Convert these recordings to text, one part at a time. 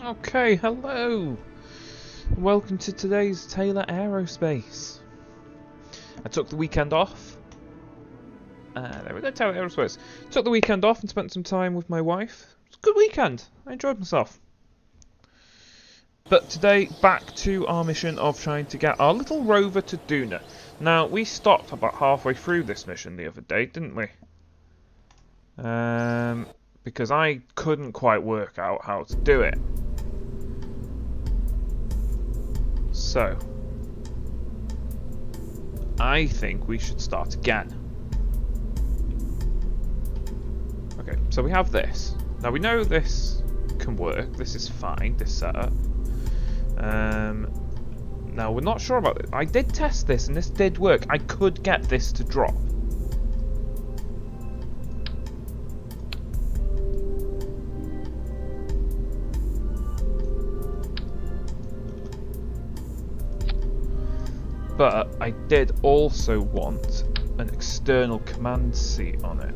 Okay, hello! Welcome to today's Taylor Aerospace. I took the weekend off. There we go, Taylor Aerospace. Took the weekend off and spent some time with my wife. It was a good weekend. I enjoyed myself. But today, back to our mission of trying to get our little rover to Duna. Now, we stopped about halfway through this mission the other day, didn't we? Because I couldn't quite work out how to do it. So, I think we should start again. Okay, so we have this. Now we know this can work. This is fine, this setup. Now we're not sure about it. I did test this and this did work. I could get this to drop. But I did also want an external command seat on it.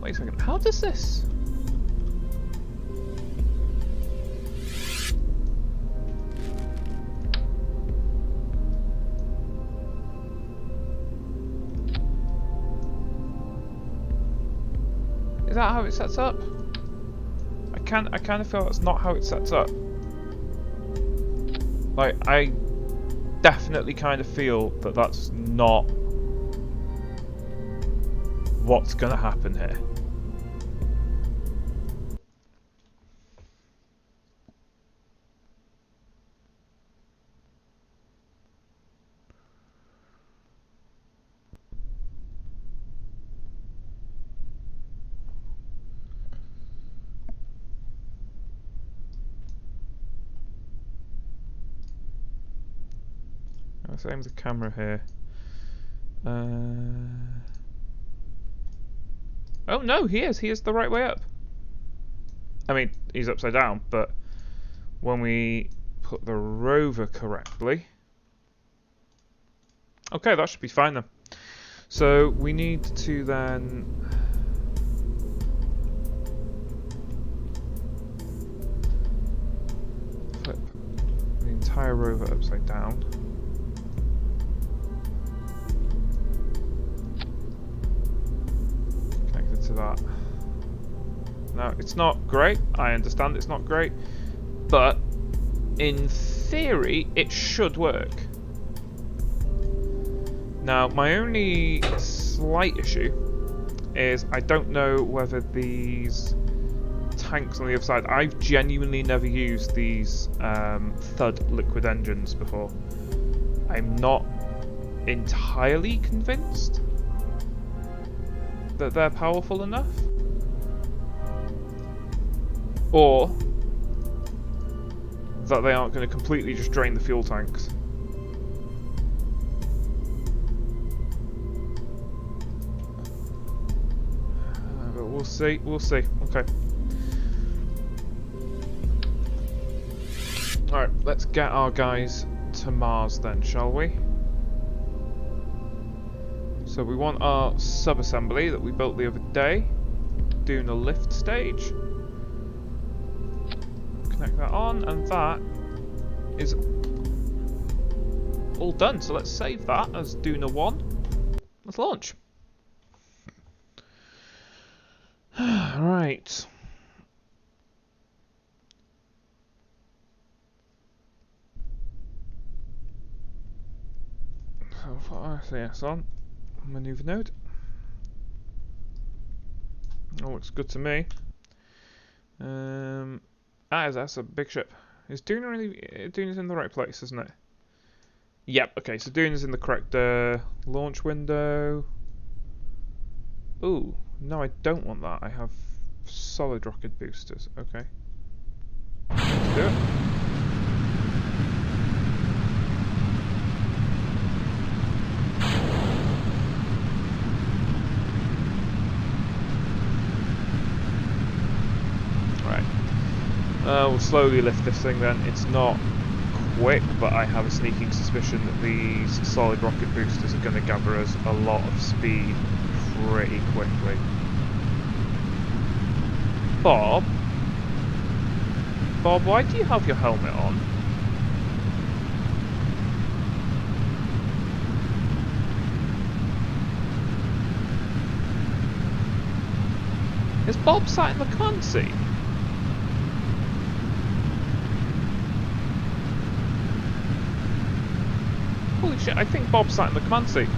Wait a second, how does this? Is that how it sets up? I kind of feel that's not how it sets up. Like, I definitely kind of feel that that's not what's going to happen here. Let's aim the camera here. Oh no, he is the right way up. I mean, he's upside down, but when we put the rover correctly... Okay, that should be fine then. So we need to then... flip the entire rover upside down. To that. Now, it's not great. I understand it's not great, but in theory, it should work. Now, my only slight issue is I don't know whether these tanks on the other side. I've genuinely never used these Thud liquid engines before. I'm not entirely convinced that they're powerful enough, or that they aren't going to completely just drain the fuel tanks. But we'll see, okay. Alright, let's get our guys to Mars then, shall we? So we want our sub-assembly that we built the other day, doing a lift stage. Connect that on, and that is all done. So let's save that as Duna 1. Let's launch. Right. So put RTS on. Maneuver node. Oh, looks good to me. That's a big ship. Is Duna really? Duna's in the right place, isn't it? Yep. Okay, so Duna's in the correct launch window. Ooh, no, I don't want that. I have solid rocket boosters. Okay. Let's do it. We'll slowly lift this thing then. It's not quick, but I have a sneaking suspicion that these solid rocket boosters are going to gather us a lot of speed pretty quickly. Bob, why do you have your helmet on? Is Bob sat in the command seat? Holy shit, I think Bob sat in the command seat.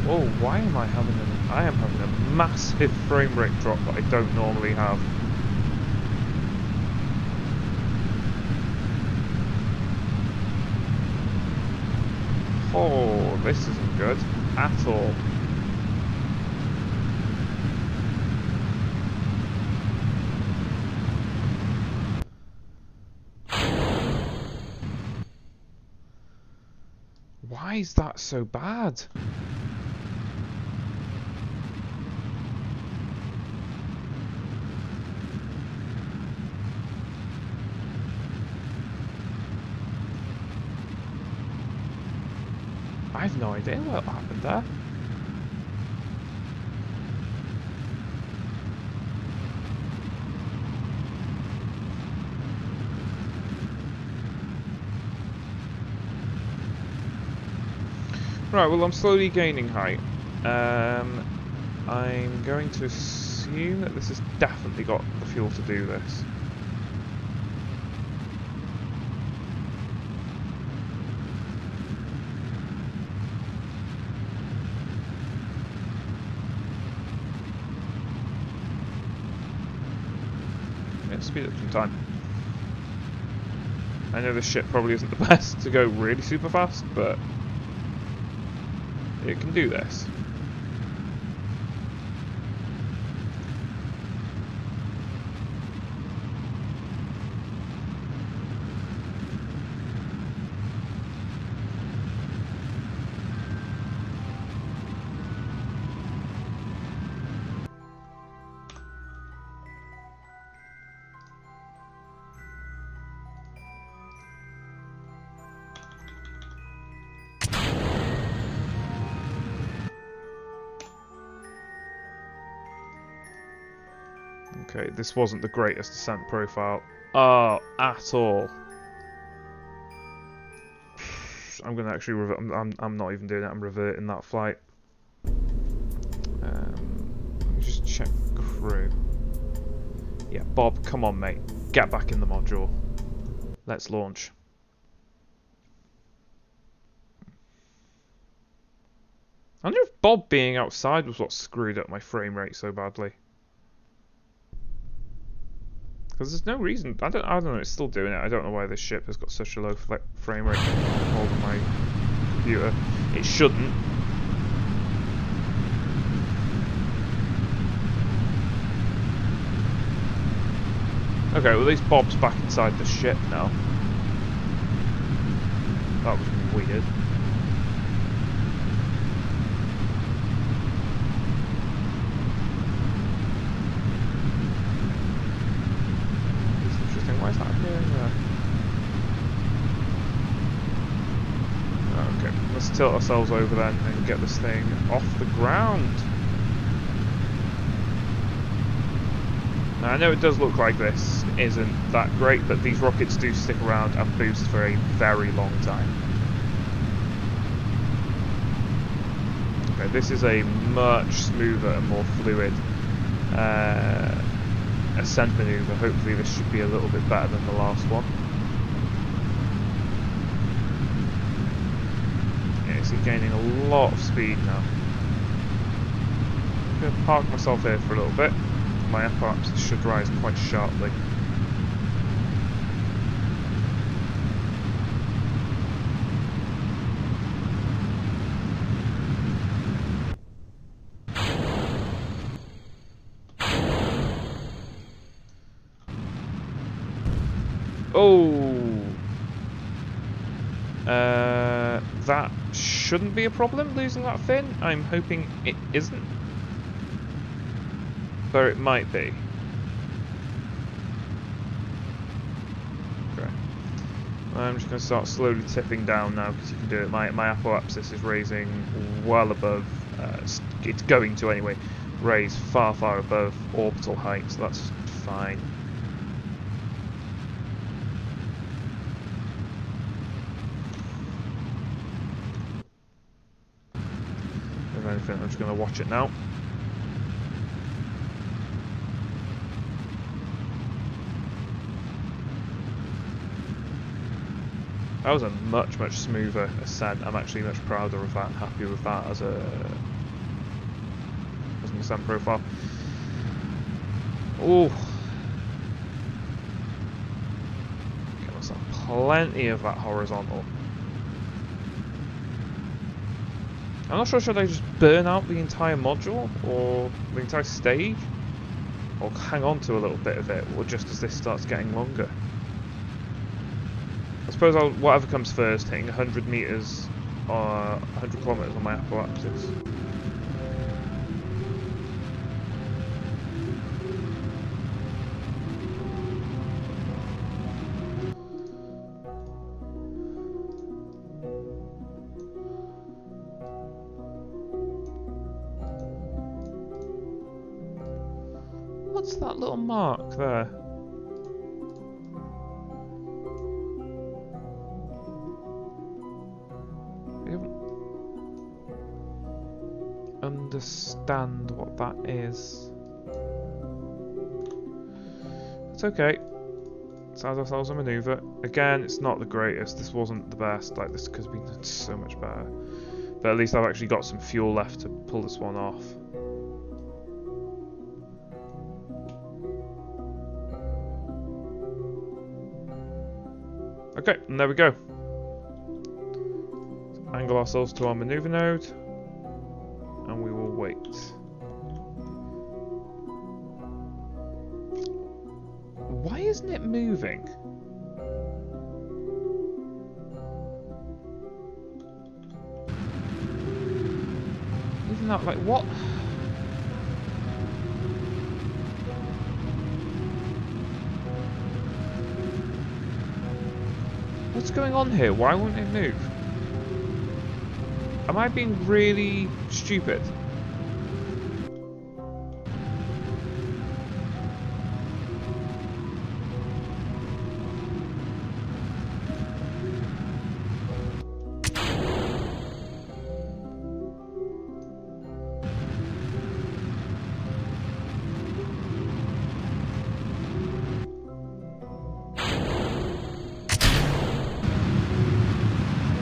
Whoa, why am I having I am having a massive frame rate drop that I don't normally have. Oh, this isn't good at all. Why is that so bad? I have no idea what happened there. Right, well, I'm slowly gaining height. I'm going to assume that this has definitely got the fuel to do this. Yeah, speed up some time. I know this ship probably isn't the best to go really super fast, but it can do this. Okay, this wasn't the greatest descent profile. Oh, at all. I'm gonna actually revert. I'm not even doing it. I'm reverting that flight. Let me just check crew. Yeah, Bob, come on, mate. Get back in the module. Let's launch. I wonder if Bob being outside was what screwed up my frame rate so badly. Because there's no reason. I don't know. It's still doing it. I don't know why this ship has got such a low frame rate on my computer. It shouldn't. Okay, well, at least Bob's back inside the ship now. That was weird. Why is that appearing there? Okay, let's tilt ourselves over then and get this thing off the ground. Now, I know it does look like this isn't that great, but these rockets do stick around and boost for a very long time. Okay, this is a much smoother and more fluid ascent maneuver. Hopefully this should be a little bit better than the last one. Yeah, so gaining a lot of speed now. I'm going to park myself here for a little bit. My apoapsis should rise quite sharply. Oh, that shouldn't be a problem, losing that fin. I'm hoping it isn't. but it might be. Okay. I'm just going to start slowly tipping down now because you can do it. My apoapsis is raising well above, it's going to anyway, raise far, far above orbital height, so that's fine. If anything, I'm just going to watch it now. That was a much, much smoother ascent. I'm actually much prouder of that and happier with that as an ascent profile. Oh, get myself plenty of that horizontal. I'm not sure, should I just burn out the entire module or the entire stage, or hang on to a little bit of it, or just as this starts getting longer. I suppose whatever comes first, hitting 100 meters or 100 kilometers on my apoapsis. What's that little mark there? Understand what that is. It's okay. Let's have ourselves a maneuver. Again, it's not the greatest. This wasn't the best. Like, this could have been done so much better. But at least I've actually got some fuel left to pull this one off. Okay, and there we go. Angle ourselves to our maneuver node. And we will wait. Why isn't it moving? Even that, like, what? What's going on here? Why won't it move? Am I being really stupid?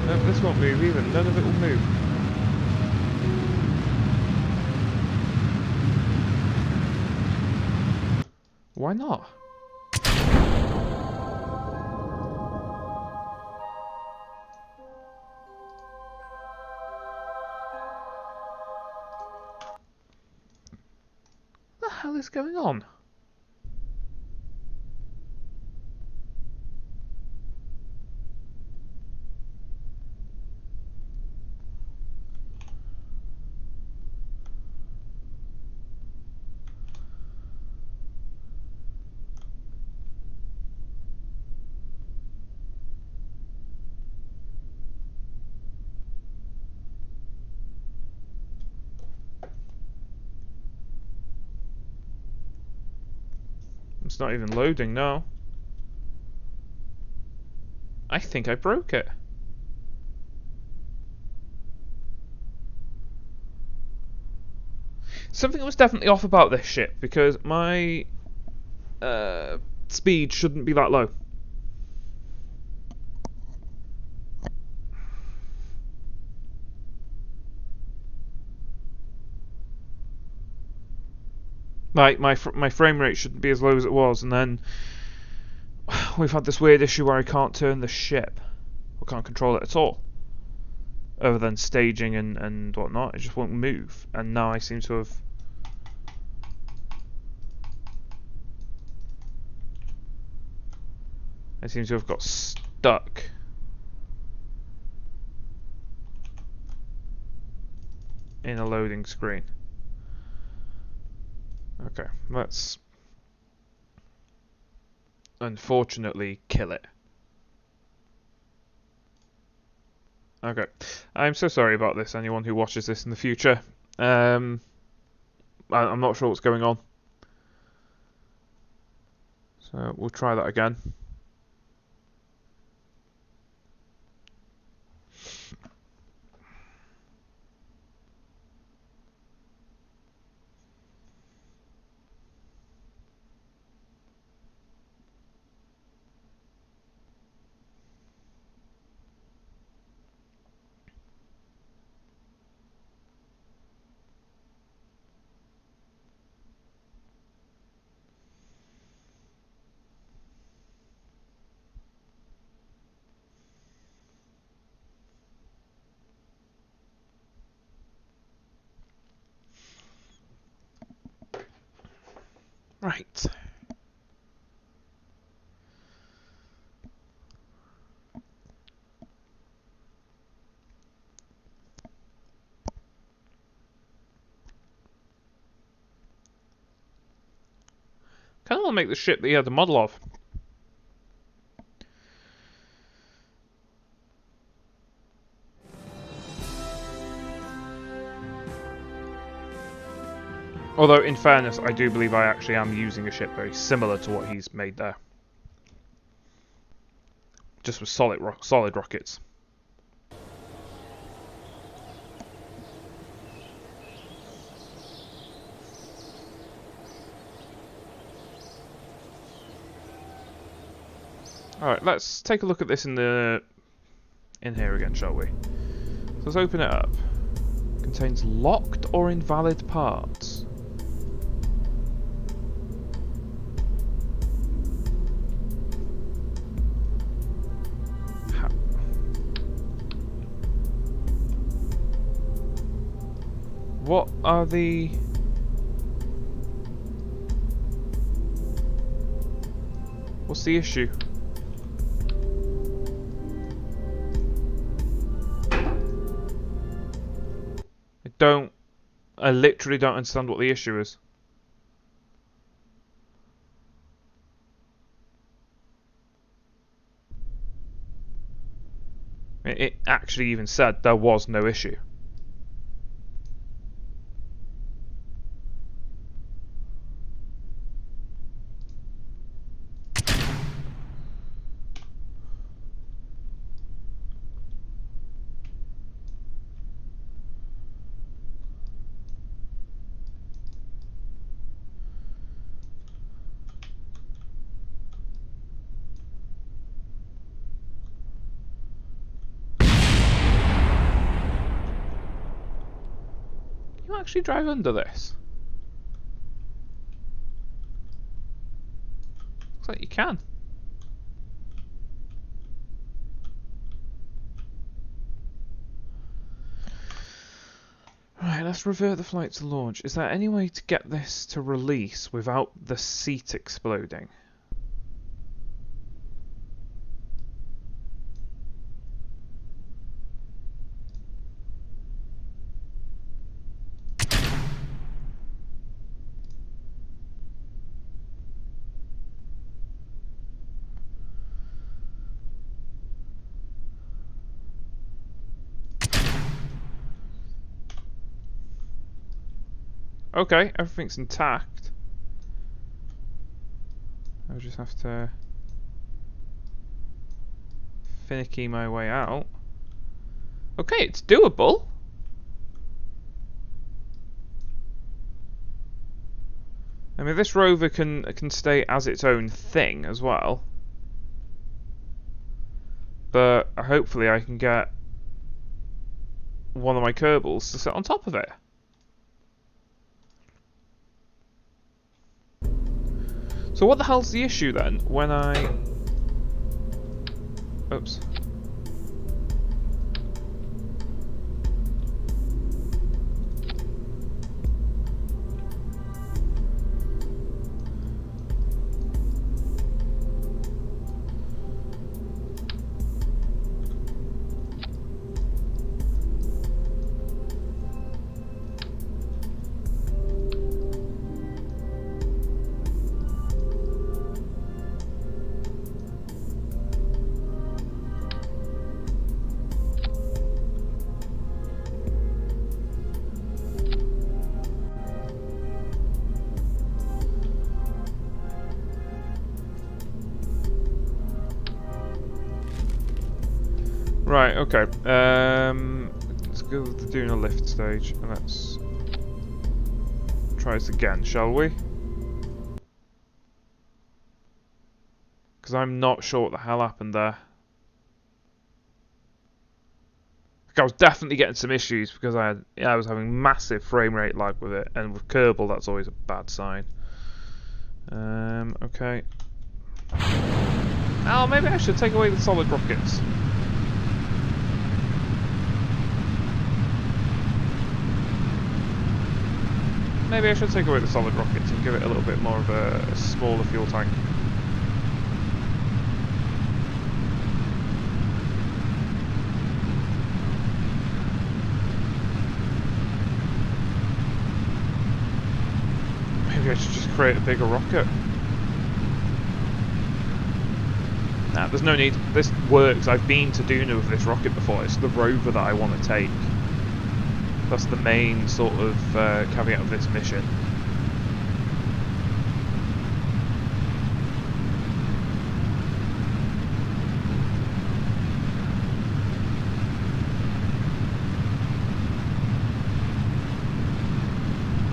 No, this won't move either. None of it will move. Why not? What the hell is going on? It's not even loading now. I think I broke it. Something was definitely off about this ship because my speed shouldn't be that low. Like my frame rate shouldn't be as low as it was, and then we've had this weird issue where I can't turn the ship, or can't control it at all, other than staging and whatnot. It just won't move, and now I seem to have. I seem to have got stuck in a loading screen. Okay, let's unfortunately kill it. Okay, I'm so sorry about this, anyone who watches this in the future. I'm not sure what's going on. So we'll try that again. Right. Kind of want to make the ship that you had the model of. Although, in fairness, I do believe I actually am using a ship very similar to what he's made there. Just with solid rockets. Alright, let's take a look at this in here again, shall we? So let's open it up. Contains locked or invalid parts. What are the... What's the issue? I literally don't understand what the issue is. It actually even said there was no issue. Can you actually drive under this? Looks like you can. Right, let's revert the flight to launch. Is there any way to get this to release without the seat exploding? Okay, everything's intact. I'll just have to finicky my way out. Okay, it's doable. I mean, this rover can stay as its own thing as well. But hopefully I can get one of my Kerbals to sit on top of it. So what the hell's the issue then when I... Oops. Right, okay. Let's go to doing a lift stage, and let's try this again, shall we? Because I'm not sure what the hell happened there. Like, I was definitely getting some issues because I was having massive frame rate lag with it, and with Kerbal that's always a bad sign. Okay. Oh, maybe I should take away the solid rockets. Maybe I should take away the solid rockets and give it a little bit more of a smaller fuel tank. Maybe I should just create a bigger rocket. Nah, there's no need. This works. I've been to Duna with this rocket before. It's the rover that I want to take. That's the main sort of caveat of this mission.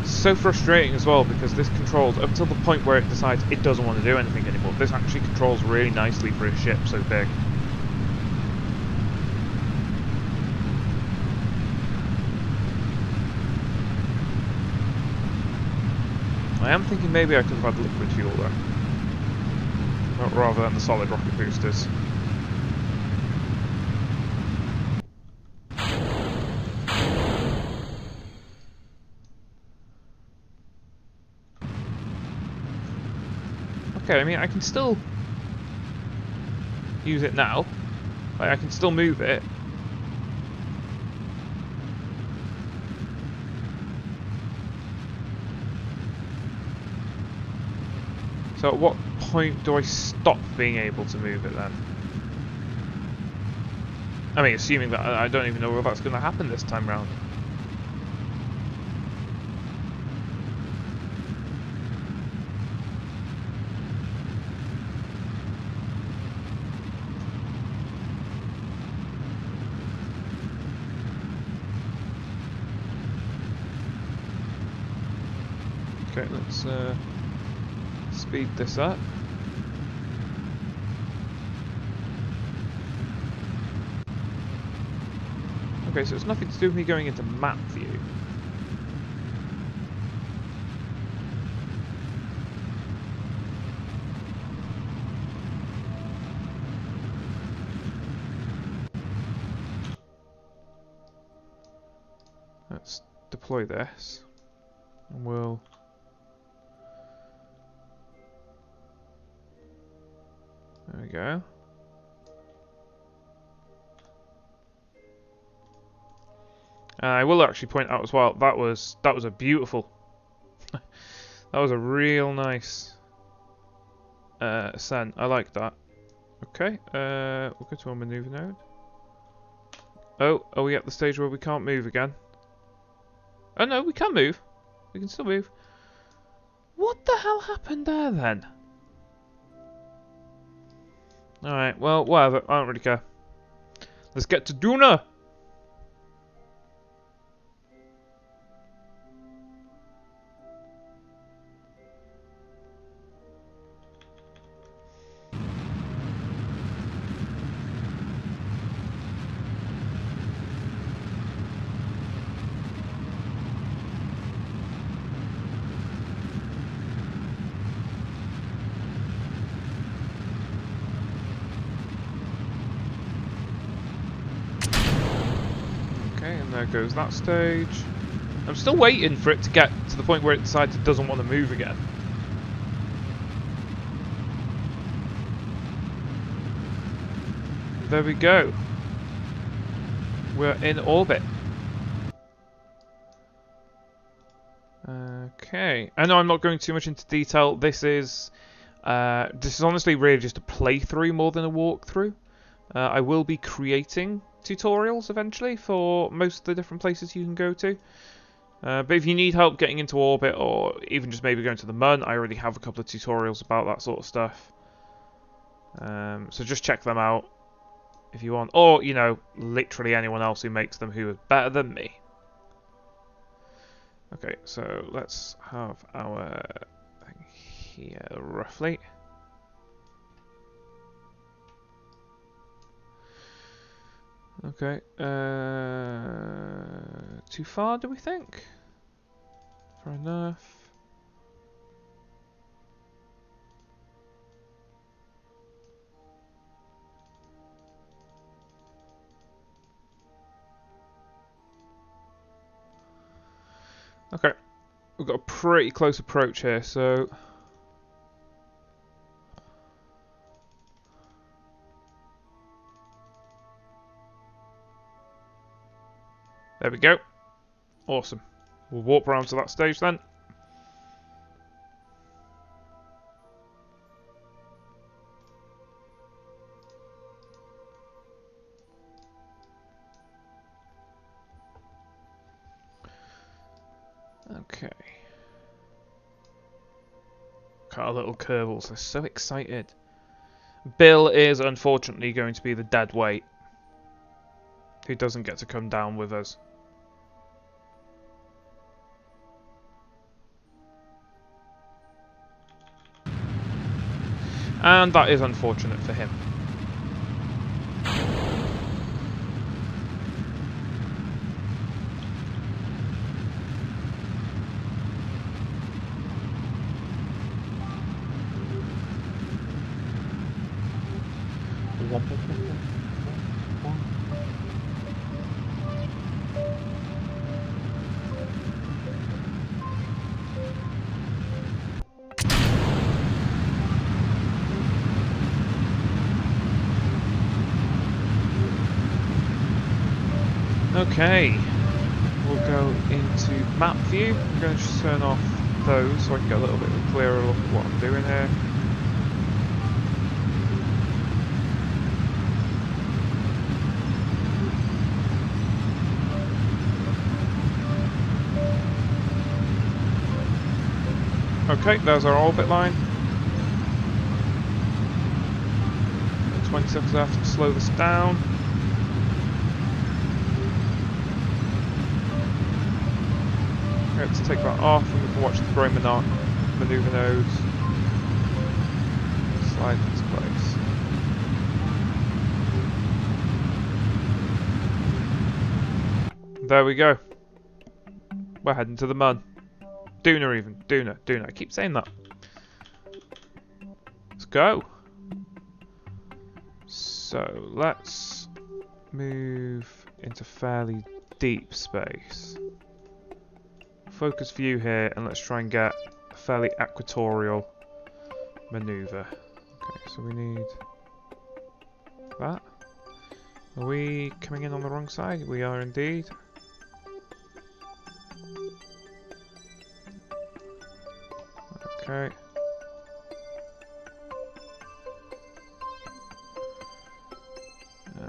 It's so frustrating as well because this controls up till the point where it decides it doesn't want to do anything anymore. This actually controls really nicely for a ship so big. I am thinking maybe I could have had liquid fuel though, rather than the solid rocket boosters. Okay, I mean I can still use it now. Like, I can still move it. So at what point do I stop being able to move it then? I mean, assuming that I don't even know whether that's going to happen this time round. Okay, let's speed this up. Okay, so it's nothing to do with me going into map view. Let's deploy this, and we'll... There we go. I will actually point out as well that was a beautiful. That was a real nice ascent. I like that. Okay, we'll go to our maneuver node. Oh, are we at the stage where we can't move again? Oh no, we can move. We can still move. What the hell happened there then? Alright, well, whatever. I don't really care. Let's get to Duna! Okay, and there goes that stage. I'm still waiting for it to get to the point where it decides it doesn't want to move again. There we go. We're in orbit. Okay. I know I'm not going too much into detail. This is honestly really just a playthrough more than a walkthrough. I will be creating tutorials eventually for most of the different places you can go to. But if you need help getting into orbit or even just maybe going to the Mun, I already have a couple of tutorials about that sort of stuff. So just check them out. if you want. Or, you know, literally anyone else who makes them who is better than me. Okay, so let's have our thing here, roughly. Okay, too far, do we think? Fair enough. Okay, we've got a pretty close approach here, so... There we go. Awesome. We'll warp around to that stage then. Okay. Look at our little Kerbals, they're so excited. Bill is unfortunately going to be the dead weight, who doesn't get to come down with us. And that is unfortunate for him. Okay, we'll go into map view. I'm going to just turn off those so I can get a little bit of a clearer look at what I'm doing here. Okay, there's our orbit line. 20 seconds left to slow this down. Let's take that off and we can watch the grey manoeuvre nodes slide into place. There we go. We're heading to the Mun. Duna even. Duna. I keep saying that. Let's go. So let's move into fairly deep space. Focus view here, and let's try and get a fairly equatorial maneuver. Okay, so we need that. Are we coming in on the wrong side? We are indeed. Okay.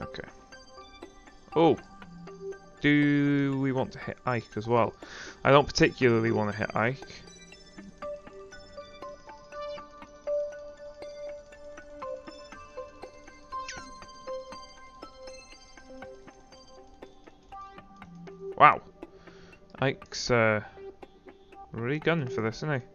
Okay. Oh! Do we want to hit Ike as well? I don't particularly want to hit Ike. Wow. Ike's really gunning for this, isn't he?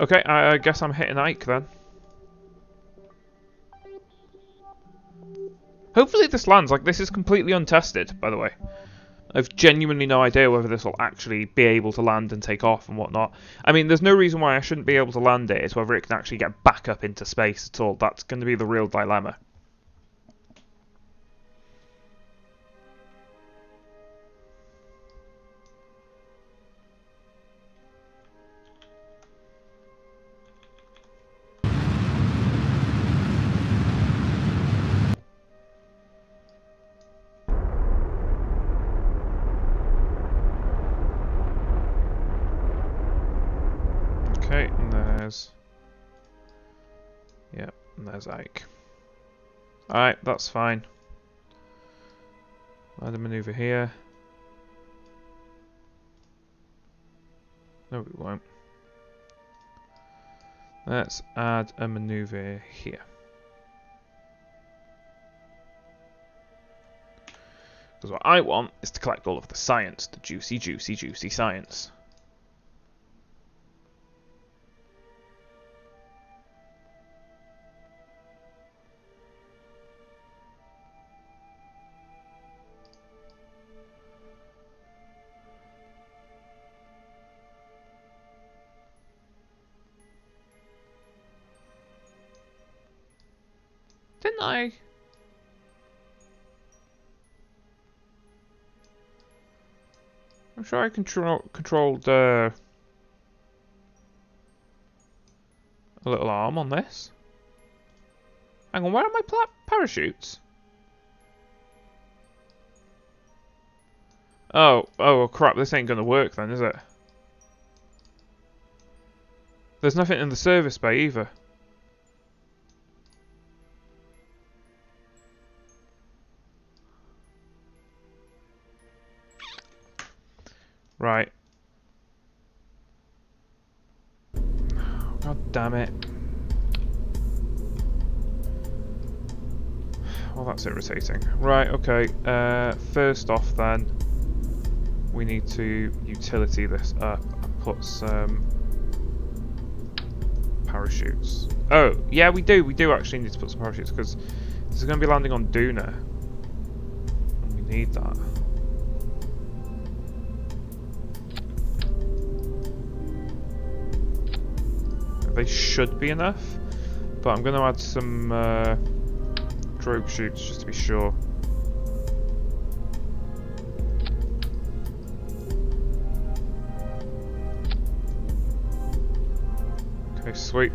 Okay, I guess I'm hitting Ike then. Hopefully this lands. Like, this is completely untested, by the way. I've genuinely no idea whether this will actually be able to land and take off and whatnot. I mean, there's no reason why I shouldn't be able to land it. It's whether it can actually get back up into space at all. That's going to be the real dilemma. Okay, and there's... Yep, and there's Ike. Alright, that's fine. Add a maneuver here. No, we won't. Let's add a maneuver here. Because what I want is to collect all of the science, the juicy, juicy, juicy science. Didn't I? I'm sure I controlled a little arm on this. Hang on, where are my parachutes? Oh crap, this ain't gonna work then, is it? There's nothing in the service bay either. Right. God damn it. Well, that's irritating. Right, okay. First off then, we need to utility this up and put some parachutes. Oh, yeah, we do. We do actually need to put some parachutes because this is going to be landing on Duna. And we need that. They should be enough, but I'm going to add some drogue chutes just to be sure. Okay, sweet.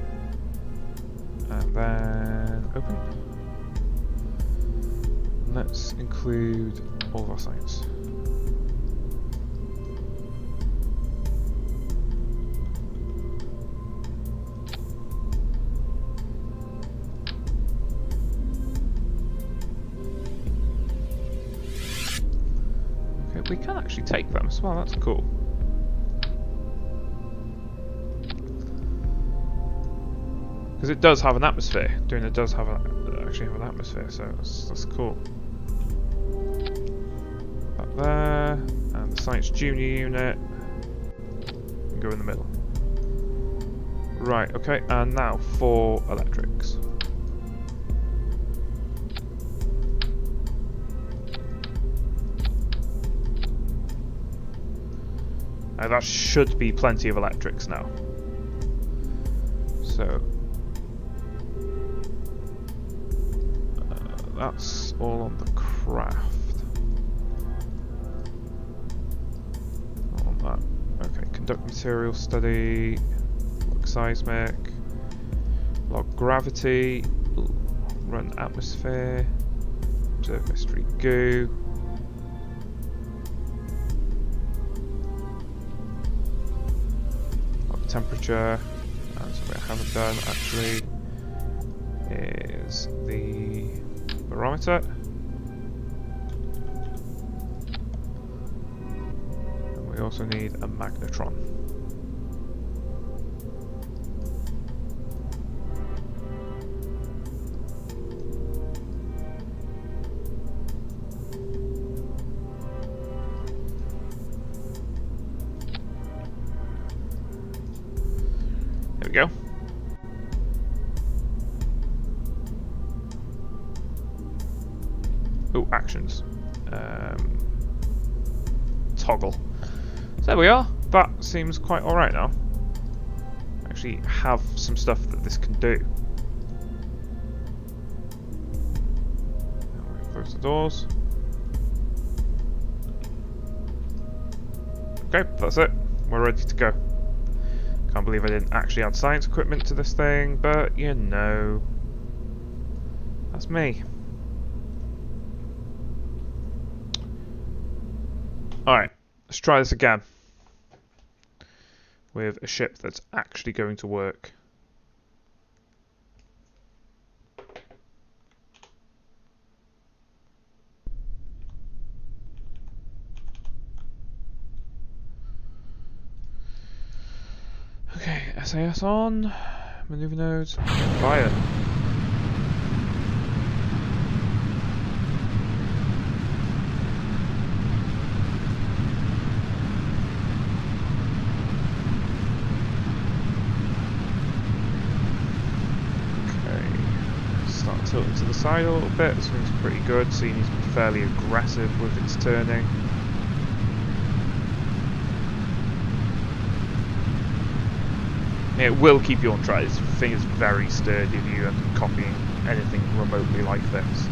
And then open. Let's include all of our science. We can actually take them as well, that's cool. Because it does have an atmosphere. Duna does have actually have an atmosphere, so that's cool. That there, and the Science Junior unit. And go in the middle. Right, okay, and now for electrics. That should be plenty of electrics now. So that's all on the craft. Not on that. Okay, conduct material study, log seismic, log gravity, run atmosphere, observe mystery goo. Temperature, and something I haven't done actually is the barometer. And we also need a magnetron. There we go. Oh, actions. Toggle. So there we are. That seems quite alright now. Actually have some stuff that this can do. Now we close the doors. Okay, that's it. We're ready to go. Can't believe I didn't actually add science equipment to this thing, but you know, that's me. Alright, let's try this again with a ship that's actually going to work. SAS on. Maneuver nodes. Fire. Tilting to the side a little bit. This one's pretty good, so you need to be fairly aggressive with its turning. It will keep you on track. This thing is very sturdy if you end up copying anything remotely like this.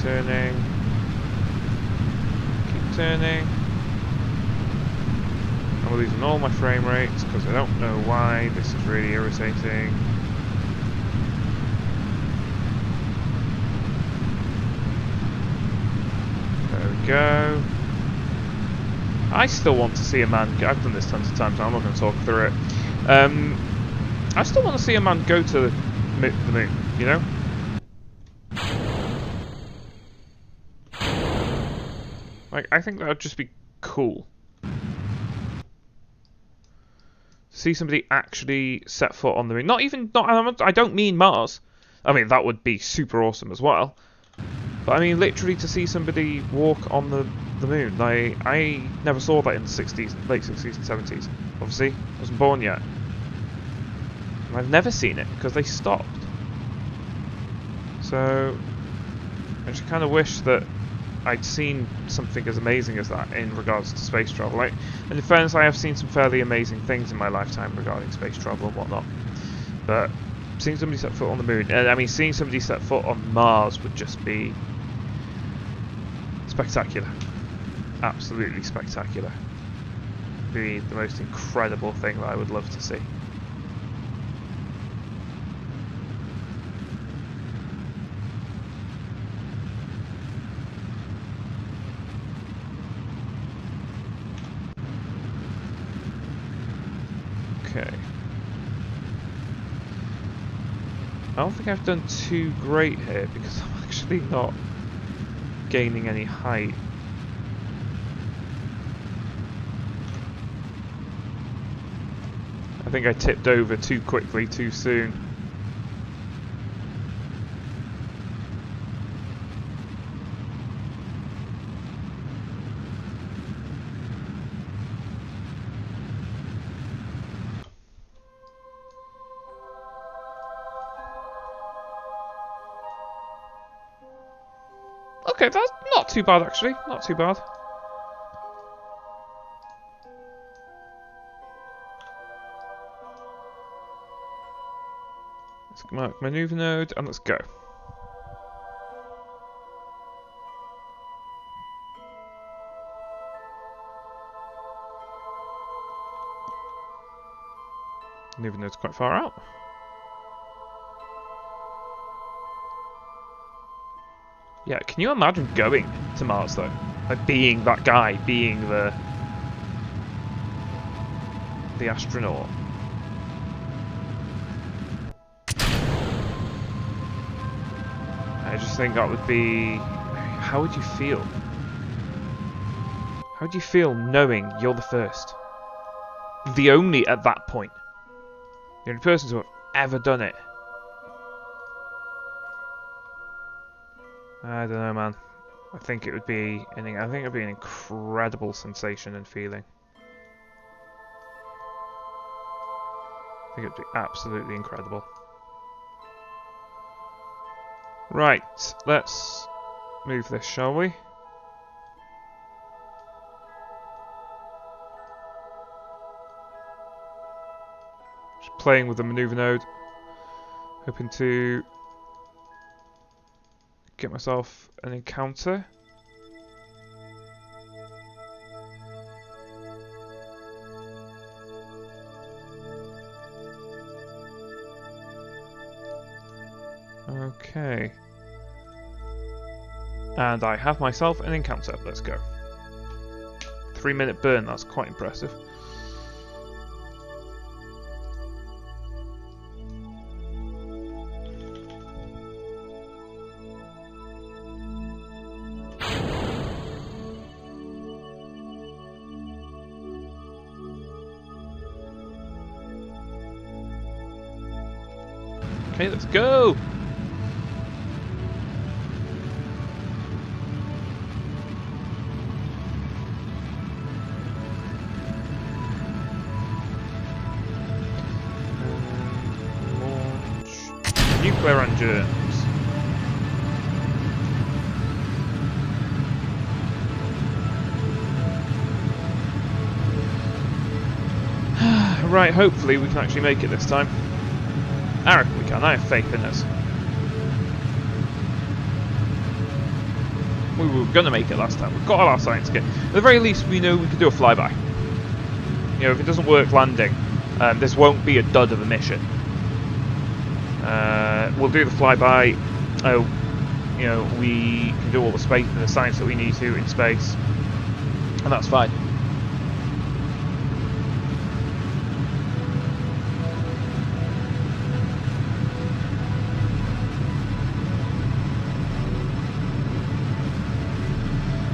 Turning. Keep turning. I'm losing all my frame rates because I don't know why. This is really irritating. There we go. I still want to see a man. I've done this tons of times. So I'm not going to talk through it. I still want to see a man go to the moon. You know. Like, I think that would just be cool. See somebody actually set foot on the moon. I don't mean Mars. I mean, that would be super awesome as well. But I mean, literally to see somebody walk on the moon. Like, I never saw that in the 60s, late 60s and 70s. Obviously, I wasn't born yet. And I've never seen it, because they stopped. So, I just kind of wish that I'd seen something as amazing as that in regards to space travel. Like, and in fairness, I have seen some fairly amazing things in my lifetime regarding space travel and whatnot. But seeing somebody set foot on the moon, and I mean, seeing somebody set foot on Mars would just be spectacular. Absolutely spectacular. Be the most incredible thing that I would love to see. Okay. I don't think I've done too great here because I'm actually not gaining any height. I think I tipped over too quickly, too soon. Okay, that's not too bad actually, not too bad. Let's mark maneuver node and let's go. Maneuver node's quite far out. Yeah, can you imagine going to Mars though? Like being that guy, being the astronaut. I just think that would be... How would you feel? How would you feel knowing you're the first? The only at that point. The only person to have ever done it. I don't know, man. I think it would be an incredible sensation and feeling. I think it would be absolutely incredible. Right, let's move this, shall we? Just playing with the maneuver node, hoping to get myself an encounter. Okay. And I have myself an encounter. Let's go. 3-minute burn, that's quite impressive. Okay, let's go! Launch nuclear engines. Right, hopefully we can actually make it this time. I reckon we can. I have faith in us. We were going to make it last time. We've got all our science kit. At the very least, we know we can do a flyby. You know, if it doesn't work landing, this won't be a dud of a mission. We'll do the flyby. You know, we can do all the space and the science that we need to in space, and that's fine.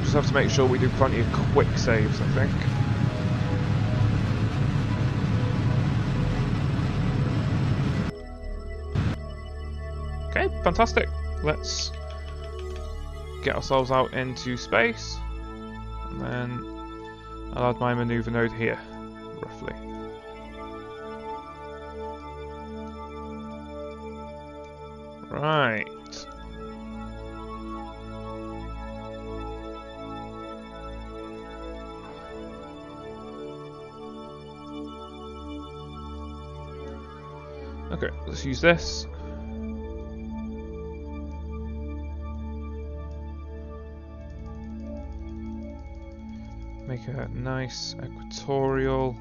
Just have to make sure we do plenty of quick saves, I think. Okay, fantastic. Let's get ourselves out into space, and then I'll add my maneuver node here, roughly. Right. Okay, let's use this. Make a nice equatorial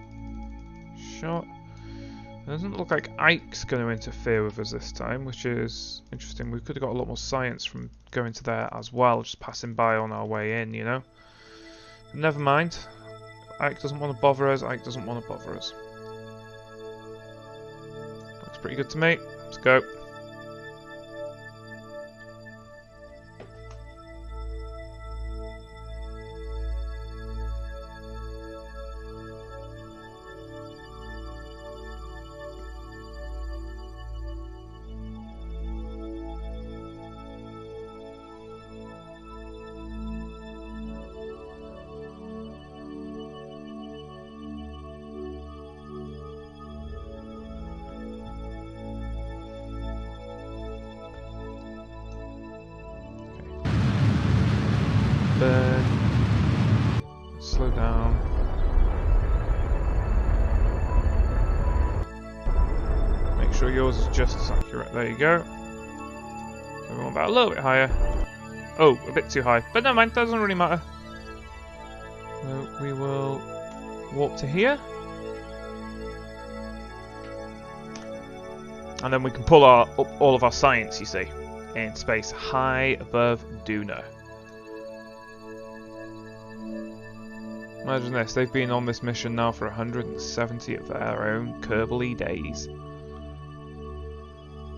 shot. It doesn't look like Ike's going to interfere with us this time, which is interesting. We could have got a lot more science from going to there as well, just passing by on our way in, you know. Never mind. Ike doesn't want to bother us. Ike doesn't want to bother us. Looks pretty good to me. Let's go. Slow down. Make sure yours is just as accurate. There you go. So we want that a little bit higher. Oh, a bit too high. But never mind, doesn't really matter. So we will warp to here. And then we can pull up all of our science, you see, in space high above Duna. Imagine this, they've been on this mission now for 170 of their own Kerbal days.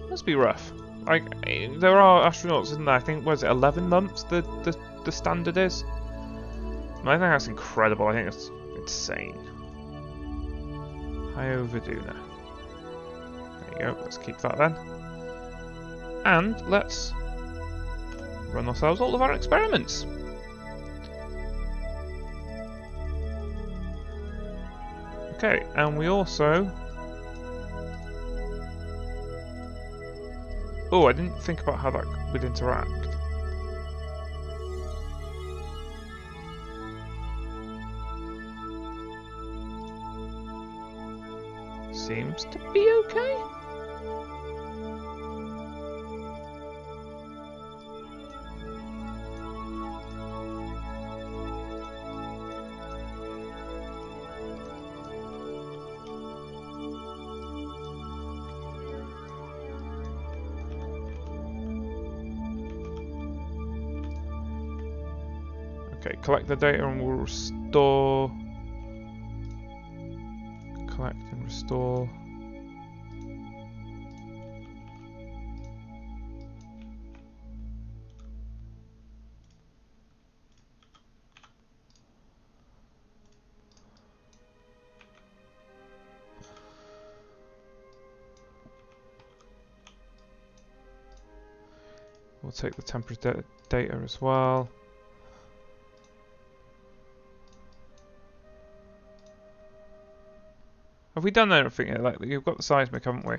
Must be rough. Like, there are astronauts, isn't there? I think, was it 11 months the standard is? I think that's incredible, I think that's insane. High over Duna. There you go, let's keep that then. And let's run ourselves all of our experiments. Okay, and we also... Oh, I didn't think about how that would interact. Seems to be okay. Okay, collect the data and we'll restore. Collect and restore. We'll take the temperature data as well. Have we done anything here? Like, you've got the seismic, haven't we?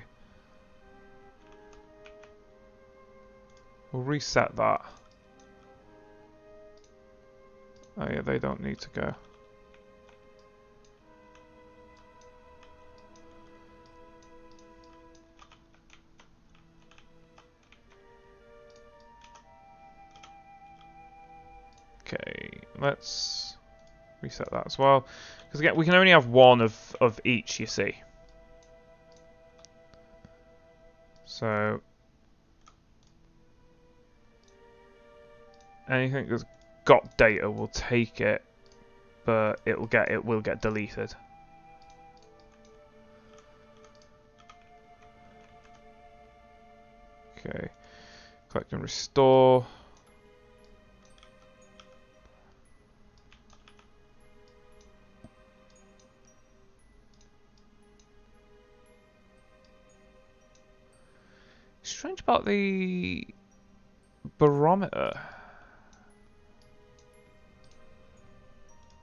We'll reset that. Oh yeah, they don't need to go. Okay, let's reset that as well. Because again, we can only have one of each, you see. So anything that's got data will take it, but it will get deleted. Okay, collect and restore. Strange about the barometer.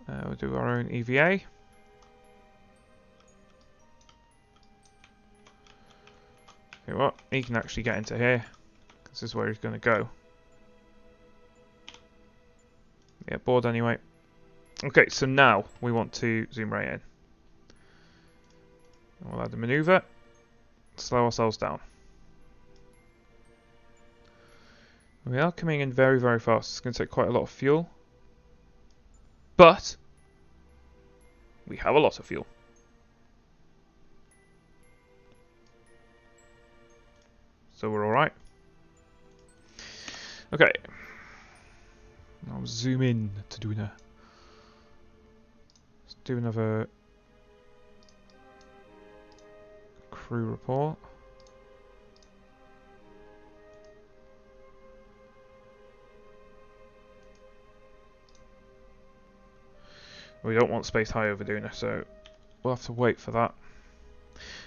We'll do our own EVA. Okay, what? He can actually get into here. This is where he's going to go. Yeah, bored anyway. Okay, so now we want to zoom right in. We'll add a maneuver. Slow ourselves down. We are coming in very, very fast. It's going to take quite a lot of fuel. But we have a lot of fuel. So we're alright. Okay. I'll zoom in to do let's do another crew report. We don't want space high over Duna, so we'll have to wait for that.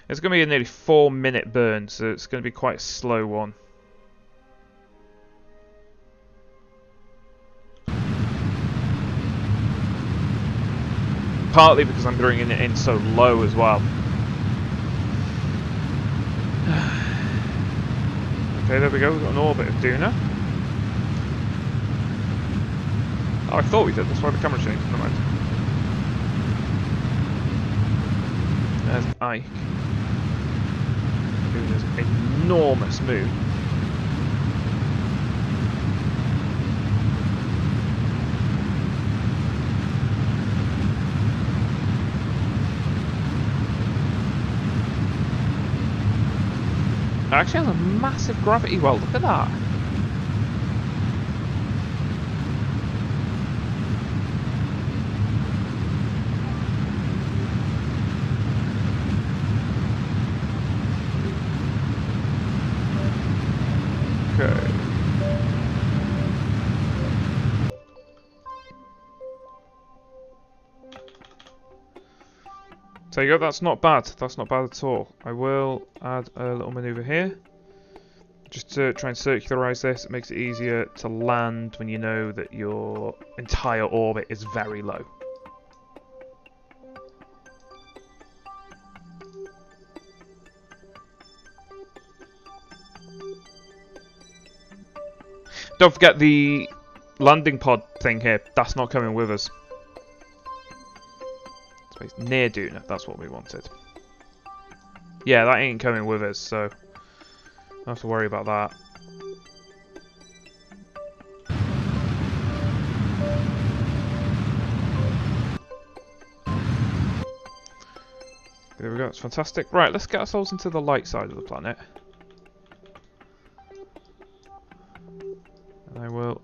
It's going to be a nearly 4-minute burn, so it's going to be quite a slow one. Partly because I'm bringing it in so low as well. Okay, there we go, we've got an orbit of Duna. Oh, I thought we did, that's why the camera changed. Never mind. There's Ike. Duna's enormous moon. It actually has a massive gravity well, look at that. Okay. So you go, that's not bad. That's not bad at all. I will add a little maneuver here. Just to try and circularize this. It makes it easier to land when you know that your entire orbit is very low. Don't forget the landing pod thing here. That's not coming with us. Space near Duna. That's what we wanted. Yeah, that ain't coming with us, so don't have to worry about that. There we go. It's fantastic. Right, let's get ourselves into the light side of the planet. And I will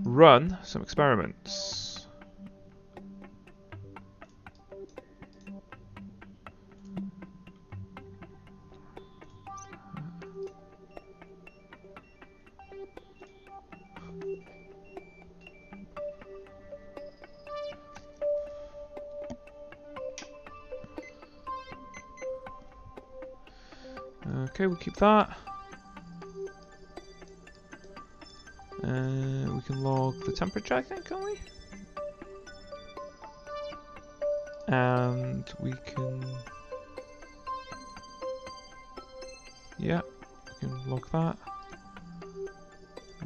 run some experiments. Okay, we'll keep that. can log the temperature, I think, can't we? And we can... yeah, we can log that.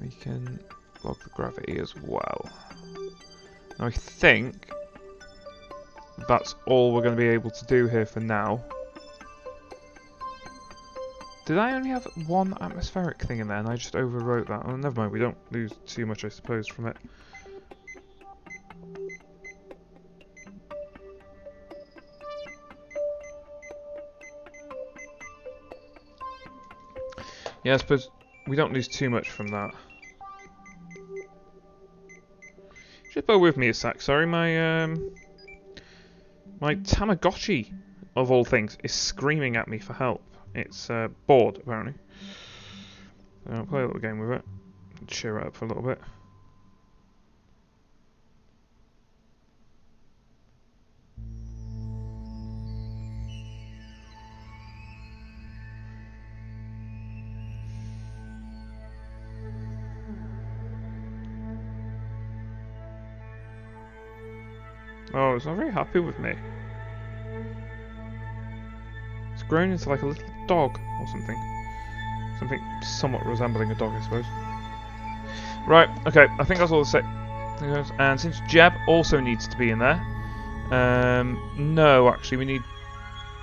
We can log the gravity as well. Now I think that's all we're going to be able to do here for now. Did I only have one atmospheric thing in there and I just overwrote that? Oh, never mind, we don't lose too much, I suppose, from it. Yeah, I suppose we don't lose too much from that. Just bear with me a sec, sorry, my Tamagotchi, of all things, is screaming at me for help. It's bored, apparently. So I'll play a little game with it. Cheer it up for a little bit. Oh, it's not very happy with me. It's grown into like a little dog or something. Something somewhat resembling a dog, I suppose. Right, okay, I think that's all to say. And since Jeb also needs to be in there, no, actually, we need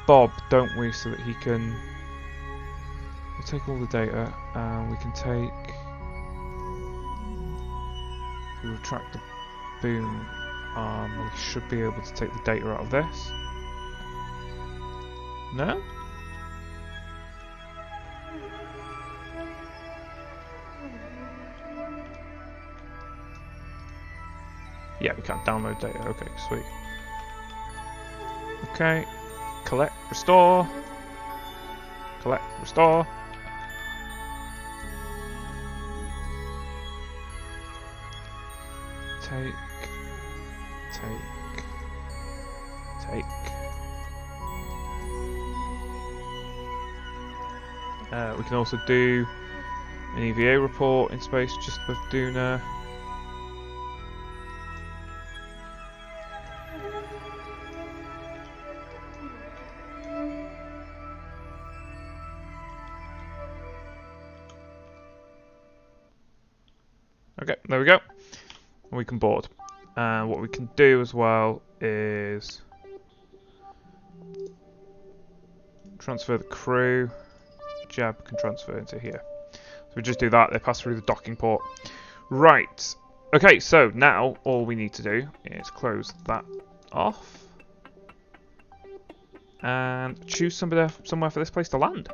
Bob, don't we, so that he can... we'll take all the data, and we can take... we retract the boom arm, we should be able to take the data out of this. No? Yeah, we can't download data. Okay, sweet. Okay. Collect, restore. Collect, restore. Take. We can also do an EVA report in space just with Duna. Okay, there we go. And we can board. And what we can do as well is transfer the crew. Jab can transfer into here. So we just do that, they pass through the docking port. Right. Okay, so now all we need to do is close that off. And choose somewhere for this place to land.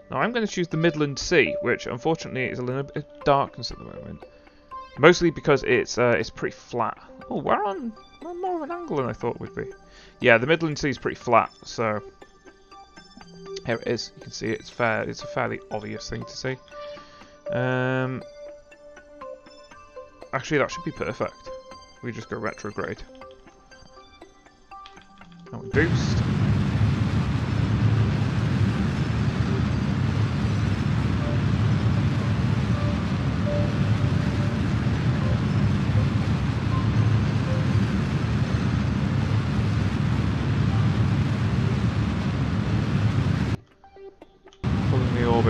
Now I'm going to choose the Midland Sea, which unfortunately is a little bit of darkness at the moment. Mostly because it's pretty flat. Oh, we're on more of an angle than I thought it would be. Yeah, the Midland Sea is pretty flat, so here it is. You can see it's fair. It's a fairly obvious thing to see. Actually, that should be perfect. We just go retrograde. And we boost.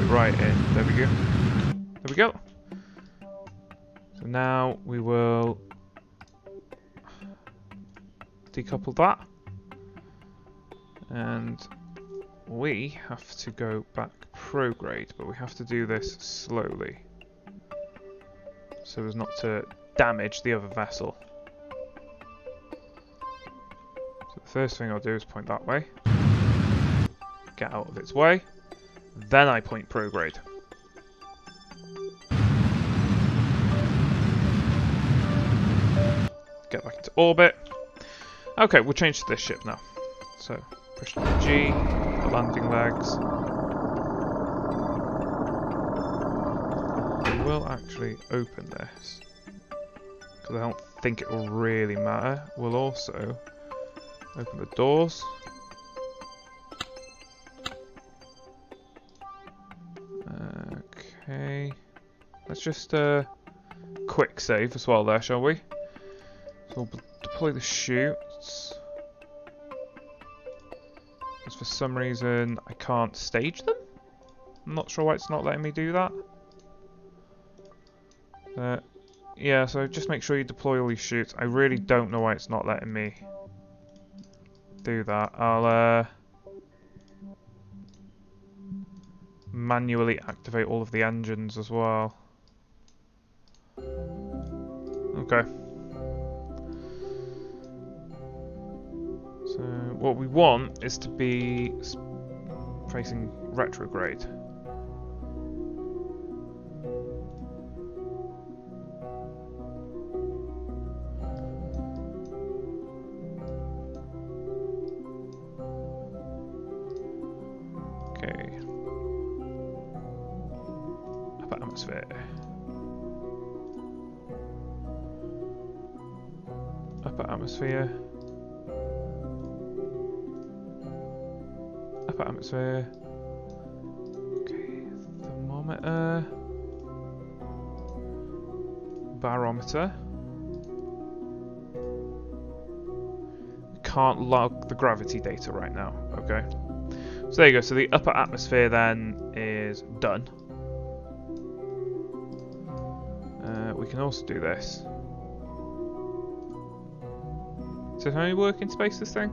Right in. There we go. There we go. So now we will decouple that. And we have to go back prograde, but we have to do this slowly. So as not to damage the other vessel. So the first thing I'll do is point that way. Get out of its way. Then I point prograde. Get back into orbit. Okay, we'll change to this ship now. So, push G, the landing legs. We will actually open this, because I don't think it will really matter. We'll also open the doors. Okay, let's just quick save as well there, shall we? So we'll deploy the chutes. Because for some reason I can't stage them? I'm not sure why it's not letting me do that. Yeah, so just make sure you deploy all these chutes. I really don't know why it's not letting me do that. I'll manually activate all of the engines as well. Okay. So what we want is to be facing retrograde. Okay. Upper atmosphere. Upper atmosphere. Upper atmosphere. Okay, thermometer. Barometer. We can't log the gravity data right now. Okay. So there you go. So the upper atmosphere then is done. We can also do this. Does it only work in space, this thing?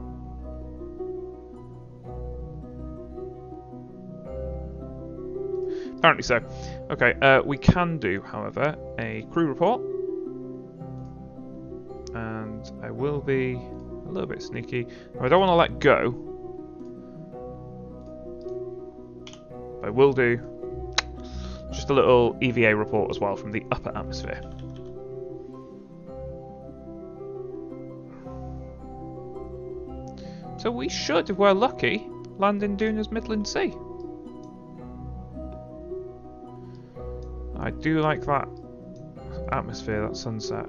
Apparently so. Okay, we can do, however, a crew report. And I will be a little bit sneaky. I don't want to let go. I will do just a little EVA report as well from the upper atmosphere. So we should, if we're lucky, land in Duna's Midland Sea. I do like that atmosphere, that sunset.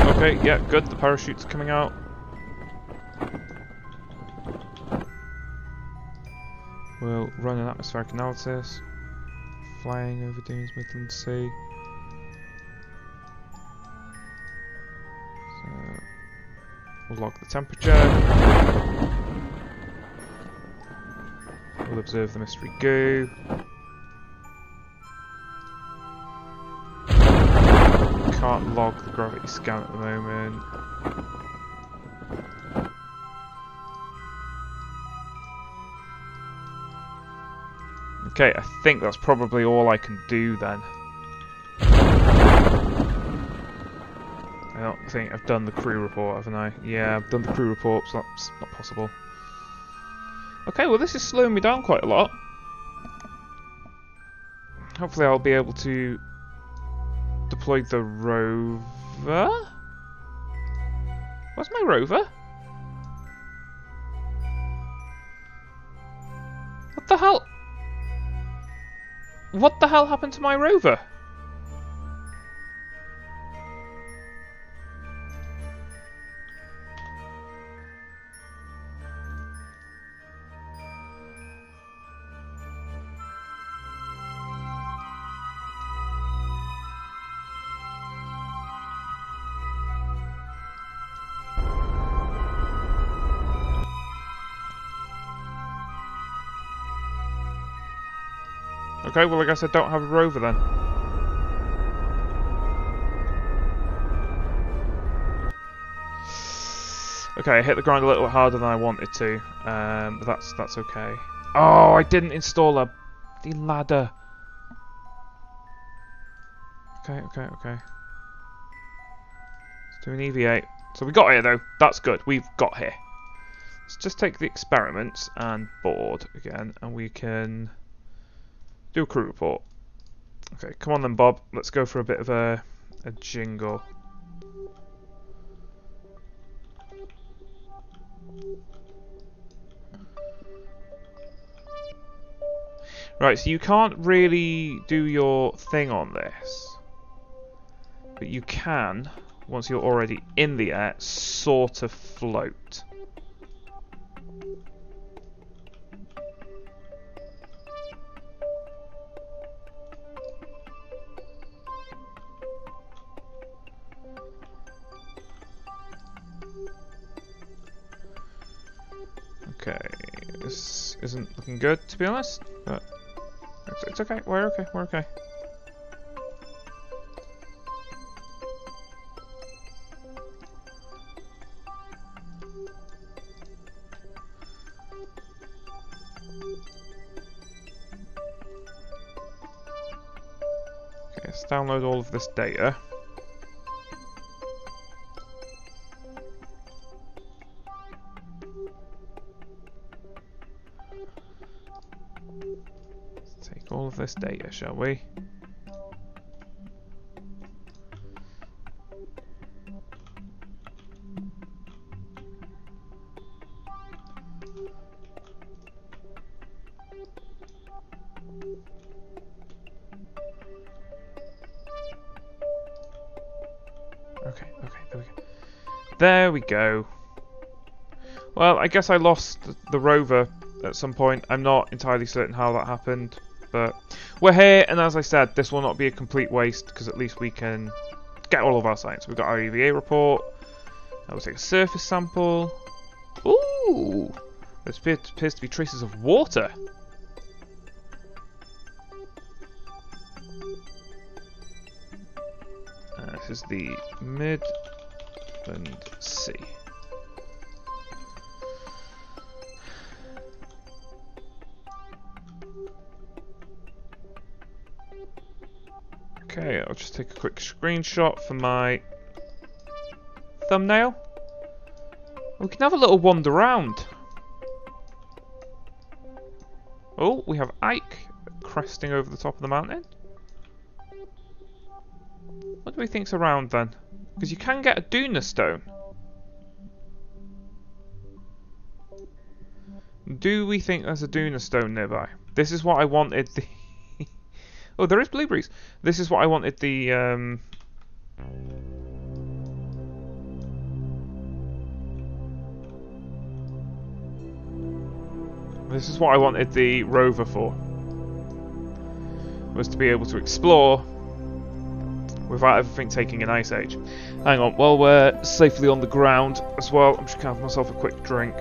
Okay, yeah, good. The parachute's coming out. We'll run an atmospheric analysis. Flying over Dunes Midland Sea. So, we'll log the temperature. We'll observe the mystery goo. Can't log the gravity scan at the moment. Okay, I think that's probably all I can do then. I don't think I've done the crew report, haven't I? Yeah, I've done the crew report, so that's not possible. Okay, well this is slowing me down quite a lot. Hopefully I'll be able to deploy the rover? Where's my rover? What the hell? What the hell happened to my rover? Okay, well I guess I don't have a rover then. Okay, I hit the ground a little harder than I wanted to, but that's okay. Oh, I didn't install the ladder. Okay. Let's do an EVA. So we got here though. That's good. We've got here. Let's just take the experiments and board again, and we can do a crew report. Okay, come on then, Bob. Let's go for a bit of a jingle. Right, so you can't really do your thing on this. But you can, once you're already in the air, sort of float. Okay, this isn't looking good, to be honest, but it's okay, we're okay, we're okay. Okay, let's download all of this data. Take all of this data, shall we? Okay, there we go. There we go. Well, I guess I lost the rover at some point. I'm not entirely certain how that happened, but we're here, and as I said, this will not be a complete waste, because at least we can get all of our science. We've got our EVA report. We'll take a surface sample. Ooh! There appears to be traces of water. This is the Midland Sea. Okay, I'll just take a quick screenshot for my thumbnail. We can have a little wander around. Oh, we have Ike cresting over the top of the mountain. What do we think's around then? Because you can get a Duna stone. Do we think there's a Duna stone nearby? This is what I wanted the... Oh, there is blueberries. This is what I wanted the... This is what I wanted the rover for. Was to be able to explore without everything taking an ice age. Hang on, while we're safely on the ground as well, I'm just going to have myself a quick drink.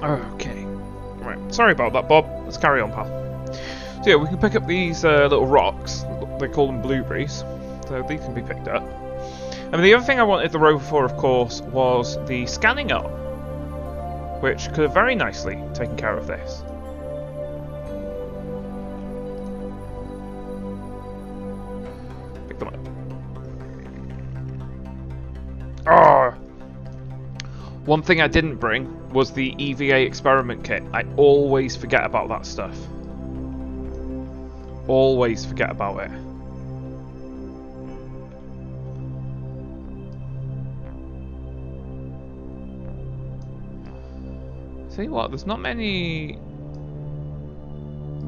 Okay. Right, sorry about that, Bob. Let's carry on, pal. So yeah, we can pick up these little rocks. They call them blueberries. So these can be picked up. I mean, the other thing I wanted the rover for, of course, was the scanning arm, which could have very nicely taken care of this. Pick them up. Oh! One thing I didn't bring was the EVA experiment kit. I always forget about that stuff. Always forget about it. Tell you what, there's not many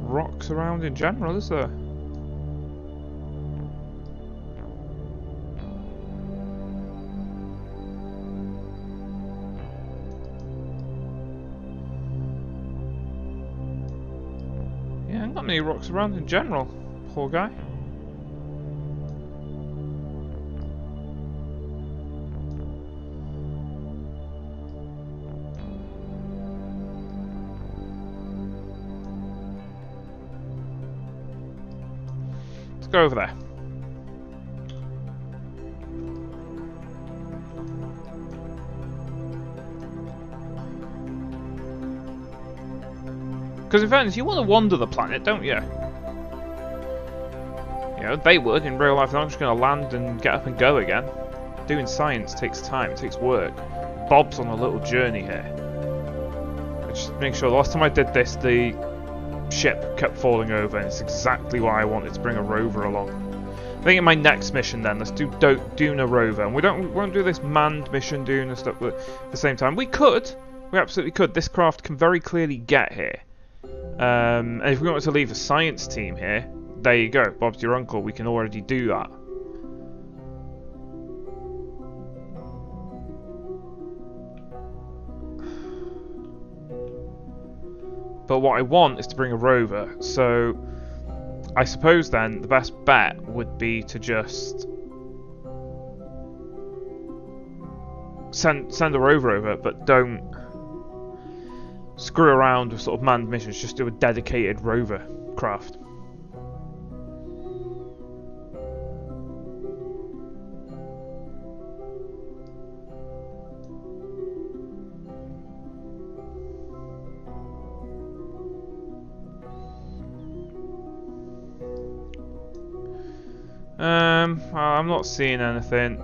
rocks around in general, is there? Yeah, not many rocks around in general, poor guy. Let's go over there. Because in fairness, you want to wander the planet, don't you? You know, they would. In real life, they're not just going to land and get up and go again. Doing science takes time, it takes work. Bob's on a little journey here. Just make sure, the last time I did this, the ship kept falling over, and it's exactly why I wanted to bring a rover along. I think in my next mission then, let's do Duna rover, and we won't do this manned mission Duna stuff at the same time. We absolutely could. This craft can very clearly get here. And if we wanted to leave a science team here, there you go, Bob's your uncle, we can already do that. But what I want is to bring a rover, so I suppose then the best bet would be to just send a rover over, but don't screw around with sort of manned missions, just do a dedicated rover craft. I'm not seeing anything.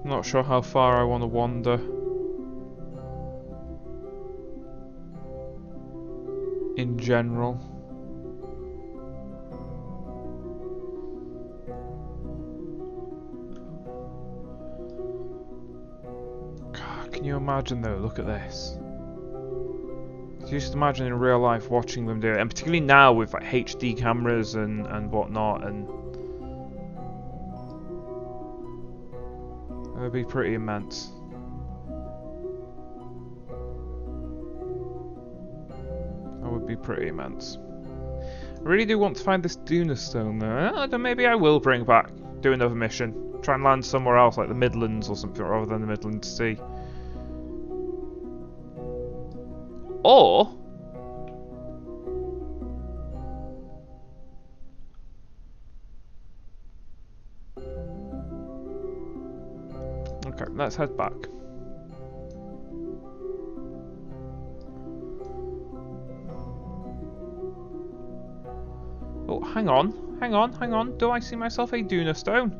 Not sure how far I want to wander. In general. God, can you imagine though? Look at this. Just imagine in real life watching them do it, and particularly now with like HD cameras and whatnot, and it would be pretty immense. That would be pretty immense. I really do want to find this Duna stone though. Maybe I will bring back, do another mission, try and land somewhere else like the Midlands or something rather than the Midland Sea. Or okay, let's head back. Oh, hang on. Do I see myself a Duna stone?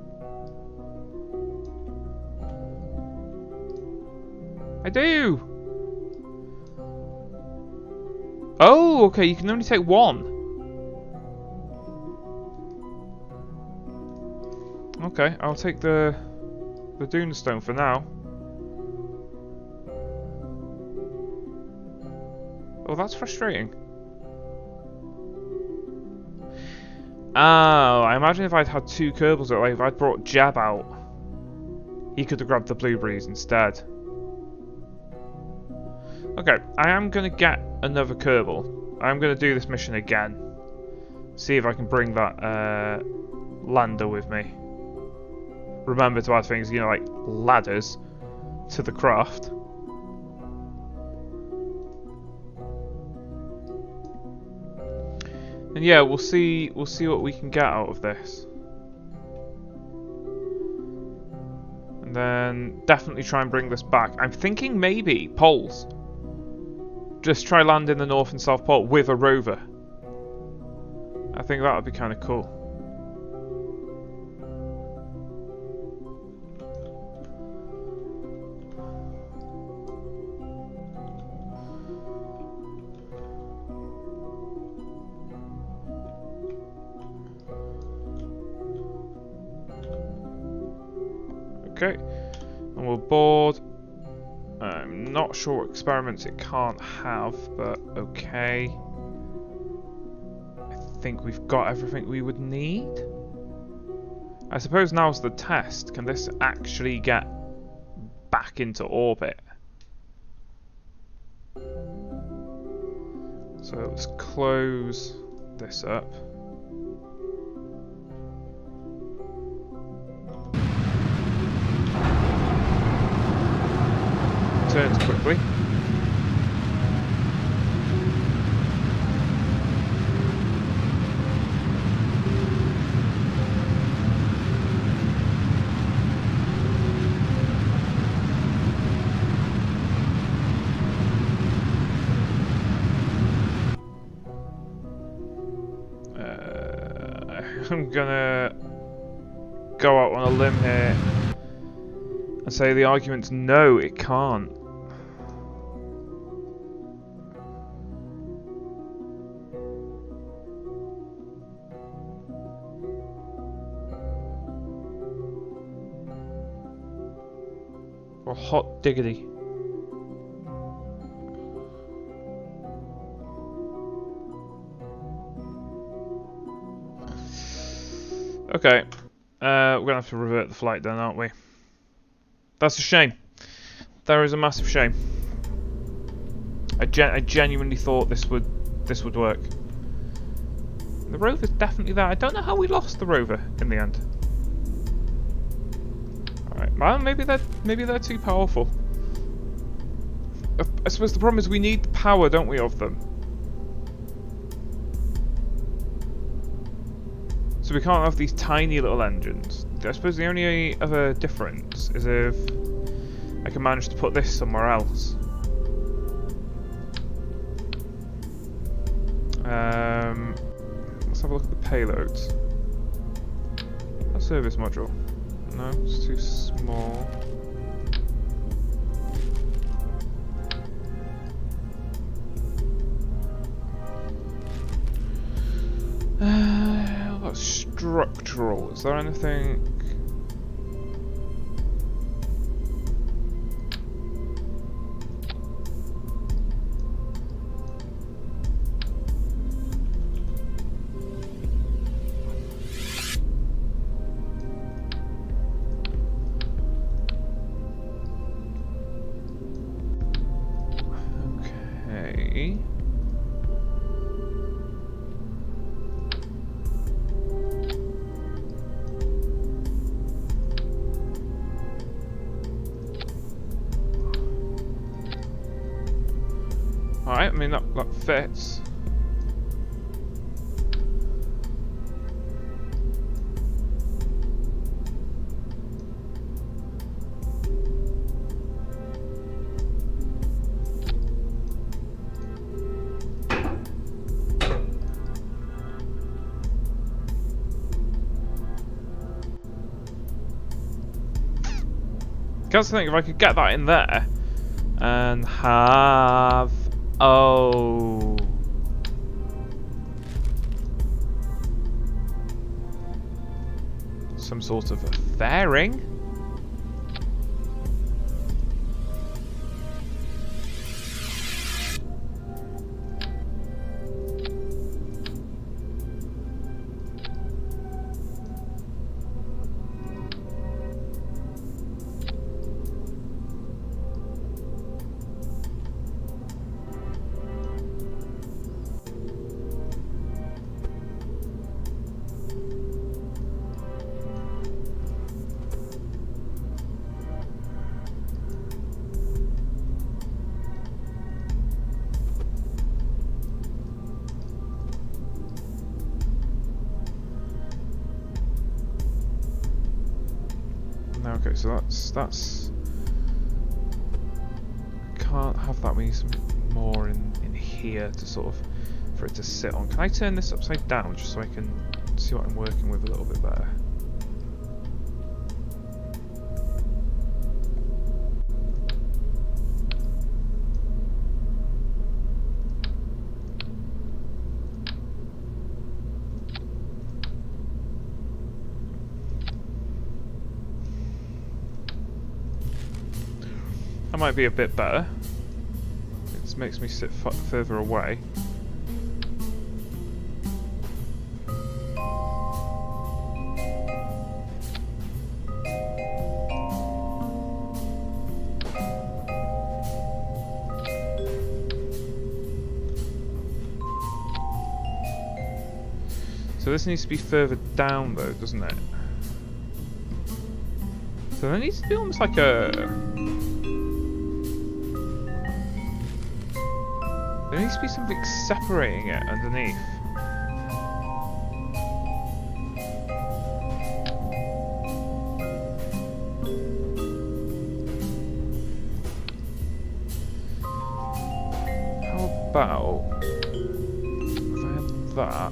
I do! Oh, okay, you can only take one. Okay, I'll take the Duna stone for now. Oh, that's frustrating. Oh, I imagine if I'd had two Kerbals, like if I'd brought Jeb out, he could have grabbed the blueberries instead. Okay, I am going to get another Kerbal. I'm going to do this mission again. See if I can bring that lander with me. Remember to add things, you know, like ladders to the craft. And yeah, we'll see what we can get out of this. And then definitely try and bring this back. I'm thinking maybe poles. Just try land in the North and South Pole with a rover. I think that would be kind of cool. Okay, and we'll board. I'm not sure what experiments it can't have, but okay. I think we've got everything we would need. I suppose now's the test. Can this actually get back into orbit? So let's close this up. Turns quickly. I'm gonna go out on a limb here and say the argument's no, it can't. Well, hot diggity. Okay, we're gonna have to revert the flight then, aren't we? That's a shame. There is a massive shame. I genuinely thought this would work. The rover's definitely there. I don't know how we lost the rover in the end. All right, well, maybe they're too powerful. I suppose the problem is we need the power, don't we, of them? So we can't have these tiny little engines. I suppose the only other difference is if I can manage to put this somewhere else. Let's have a look at the payloads. A service module. No, it's too small. What about structural? Is there anything? Okay. Alright, I mean that fits. Can't think if I could get that in there and have some sort of a fairing. Okay, so that's can't have that. We need some more in here to sort of for it to sit on. Can I turn this upside down just so I can see what I'm working with a little bit better? That might be a bit better. It makes me sit further away. So this needs to be further down though, doesn't it? So there needs to be almost like a... There needs to be something separating it underneath. How about if I had that?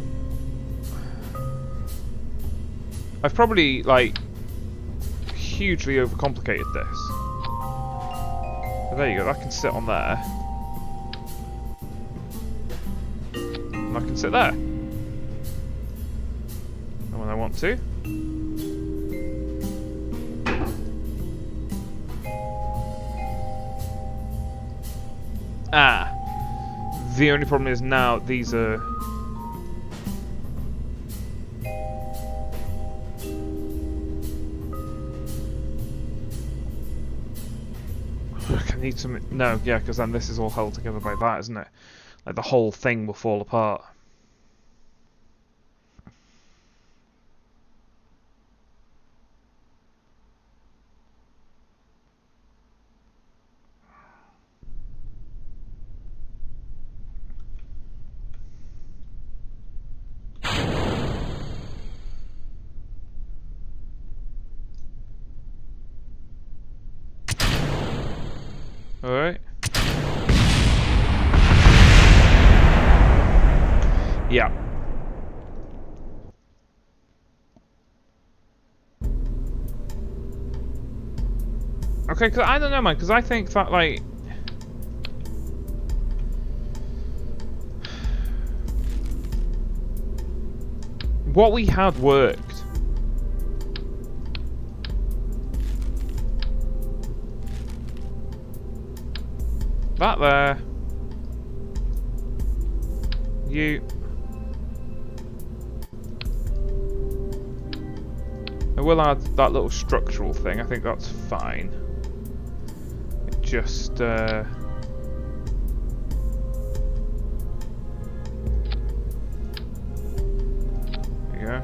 I've probably, like, hugely overcomplicated this. But there you go, that can sit on there. And I can sit there. And when I want to. Ah. The only problem is now these are... I need some... No, yeah, because then this is all held together by that, isn't it? Like, the whole thing will fall apart. Alright. Yeah. Okay, cause I don't know, man, because I think that, like... what we had worked. That there. You. I will add that little structural thing. I think that's fine. It just. There you go.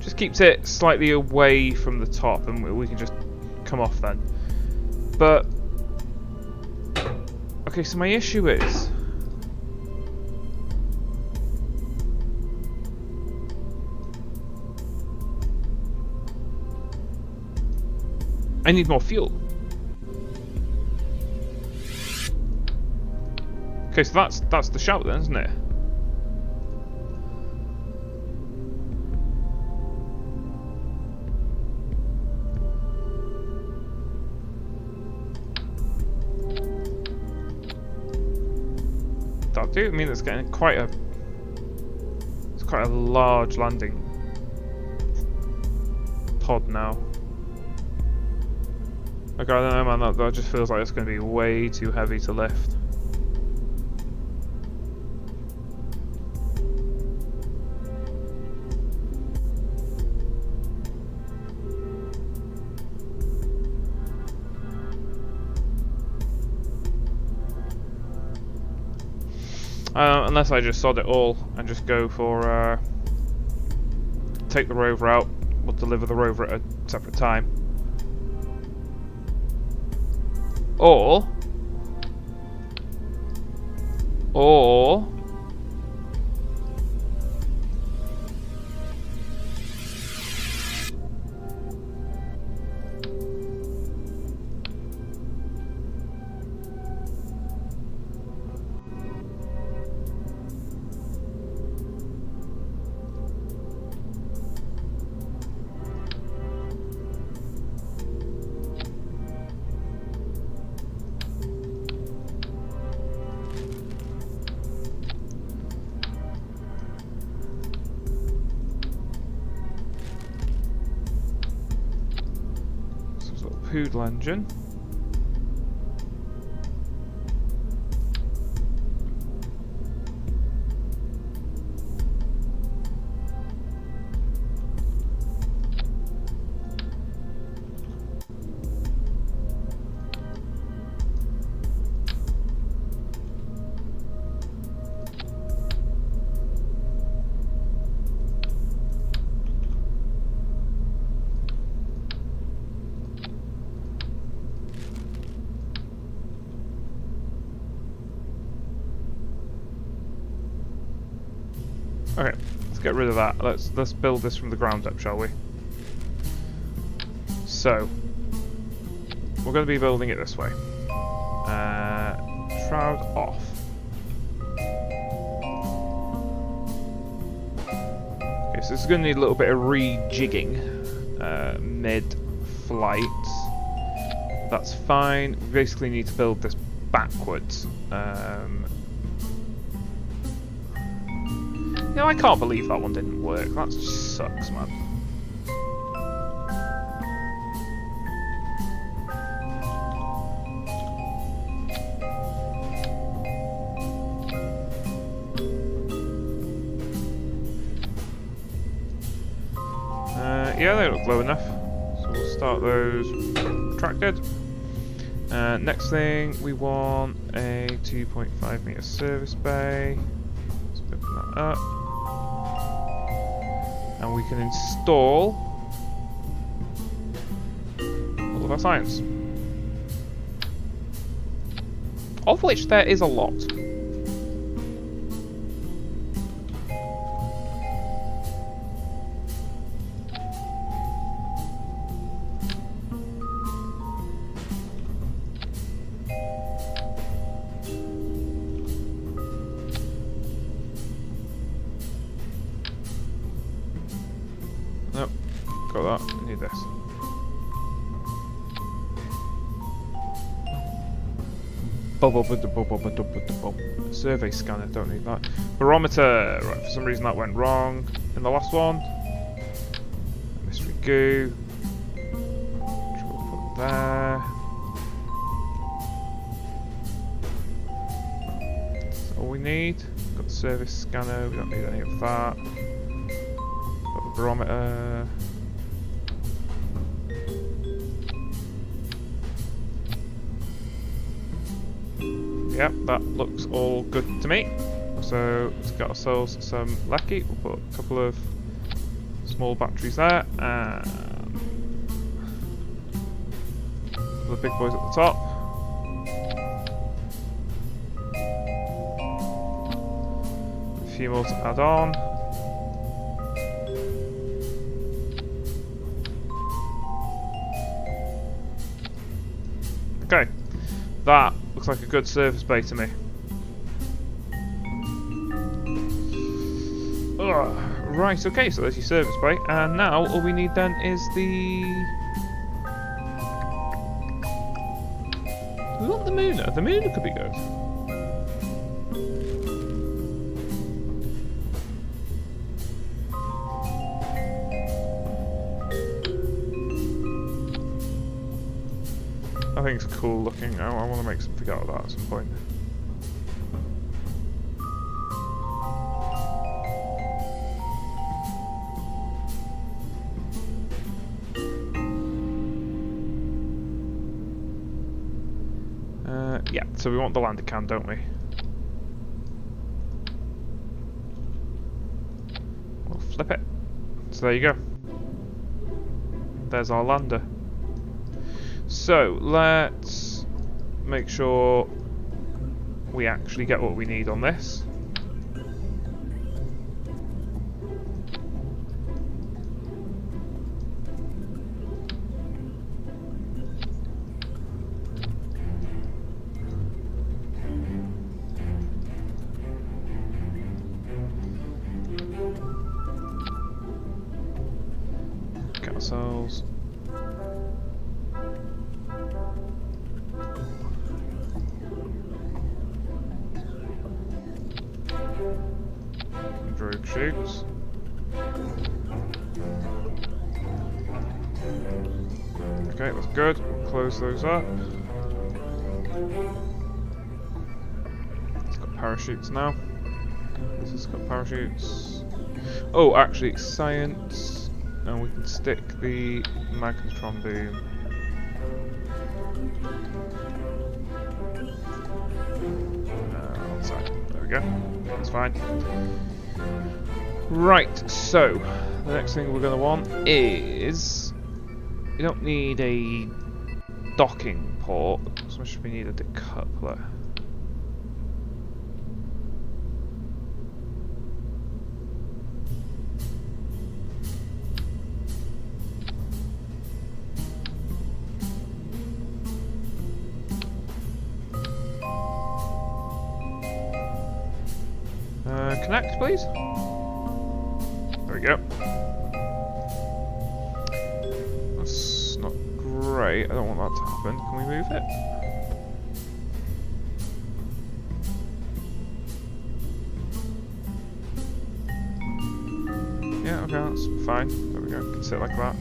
Just keeps it slightly away from the top, and we can just come off then. But okay, so my issue is I need more fuel. Okay, so that's the shout then, isn't it? That'll do. I mean, it's getting quite a large landing pod now. Like, I don't know, man, that just feels like it's going to be way too heavy to lift. Unless I just sod it all and just go for take the rover out, we'll deliver the rover at a separate time. Or poodle engine. Okay, let's get rid of that. Let's build this from the ground up, shall we? So, we're going to be building it this way. Shroud off. so this is going to need a little bit of rejigging mid-flight. That's fine. We basically need to build this backwards. I can't believe that one didn't work. That just sucks, man. Yeah, they look low enough. So we'll start those retracted. Next thing, we want a 2.5 meter service bay. Let's open that up. And we can install all of our science. Of which there is a lot. Nope, got that. I need this. Survey scanner, don't need that. Barometer! Right, for some reason that went wrong in the last one. Mystery goo. Which we'll put there. That's all we need. Got the service scanner, we don't need any of that. Got the barometer. Yep, that looks all good to me. So let's get ourselves some lecky. We'll put a couple of small batteries there, and the big boys at the top. A few more to add on. Okay, that looks like a good service bay to me. Ugh. Right, okay, so there's your service bay, and now all we need then is the... We want the Mooner. The Mooner could be good. I think it's cool looking. I want to make something out of that at some point. Yeah, so we want the lander can, don't we? We'll flip it. So there you go. There's our lander. So let's make sure we actually get what we need on this. Get ourselves drogue chutes. Okay, that's good. We'll close those up. It's got parachutes now. This has got parachutes. Oh, actually, science. And we can stick the magnetron boom. On side. There we go. That's fine. Right, so the next thing we're going to want is, we don't need a docking port, so much as we need a decoupler. Connect, please. There There we go. That's not great. I don't want that to happen. Can we move it? Yeah, okay, that's fine. There we go. Can sit like that.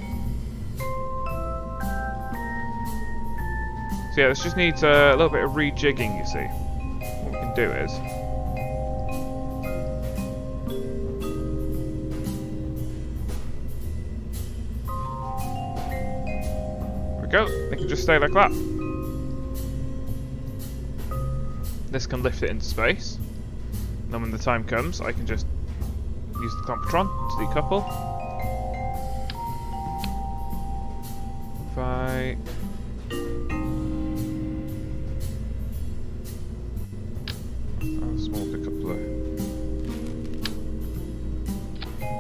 So yeah, this just needs a little bit of rejigging, you see. What we can do is... There we go. They can just stay like that. This can lift it into space. And then when the time comes, I can just use the Comptron to decouple. If I... I'll small decoupler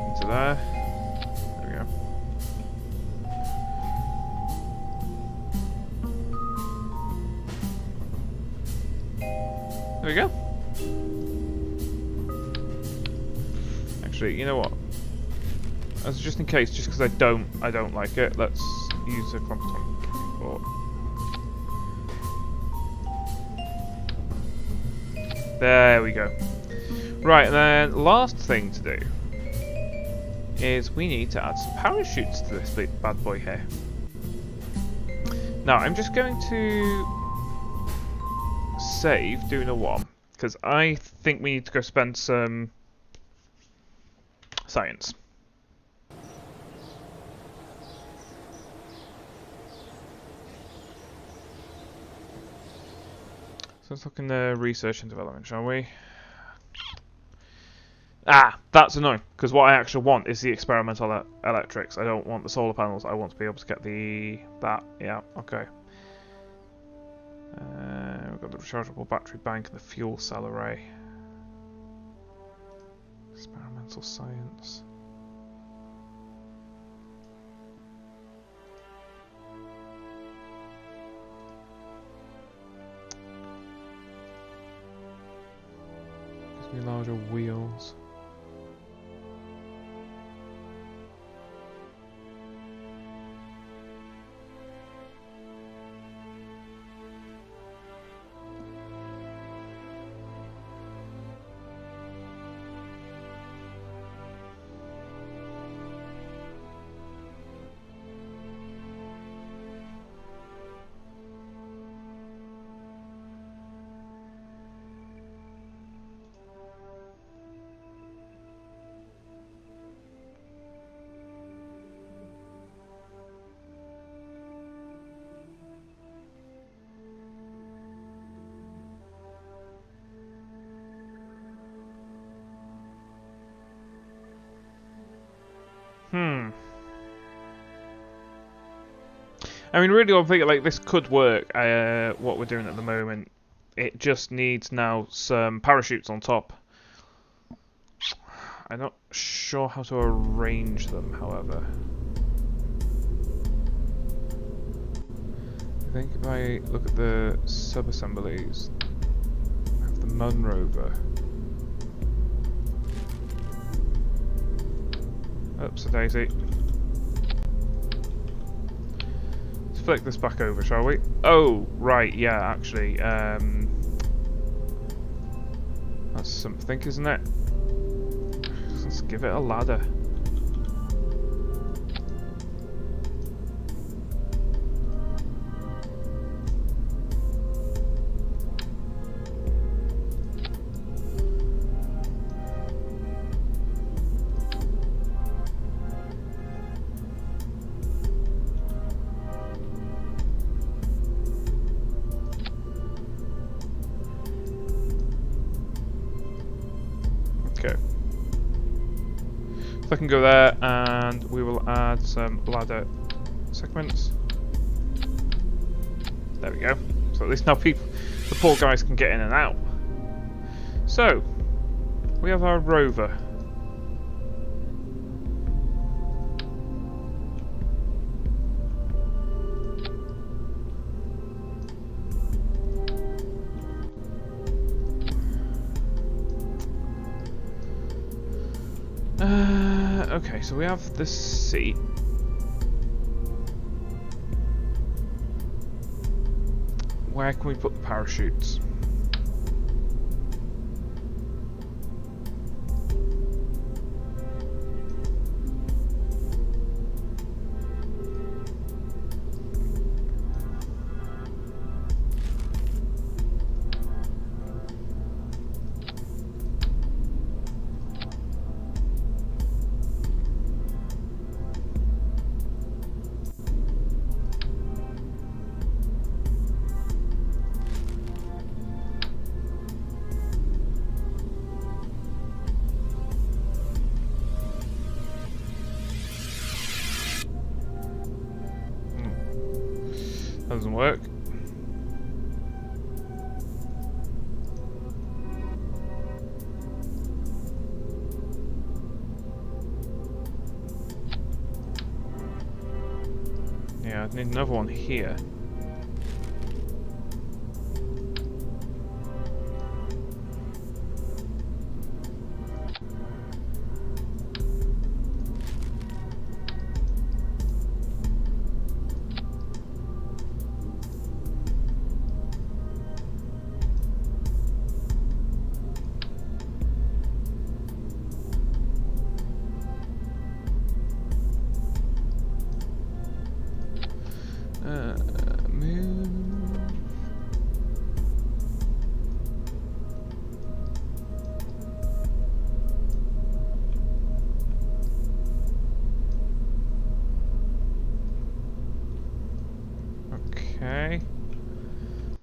into there. There we go. There we go. Actually, you know what? As just in case, just because I don't like it, let's use a Compton port. There we go. Right, and then last thing to do is we need to add some parachutes to this bad boy here. Now, I'm just going to save doing a 1 because I think we need to go spend some science. So let's look in the research and development, shall we? Ah, that's annoying, because what I actually want is the experimental electrics. I don't want the solar panels, I want to be able to get that, yeah, okay. We've got the rechargeable battery bank and the fuel cell array. Experimental science. Gives me larger wheels. I mean, really, I think like this could work. What we're doing at the moment, it just needs now some parachutes on top. I'm not sure how to arrange them, however. I think if I look at the sub-assemblies, I have the Mun rover. Oops, a daisy. Let's flick this back over, shall we? Oh, right, yeah, actually, that's something, isn't it? Let's give it a ladder. I can go there, and we will add some ladder segments. There we go. So at least now the poor guys can get in and out. So, we have our rover. Okay, so we have this seat. Where can we put the parachutes? Doesn't work. Yeah, I need another one here. Move. Okay.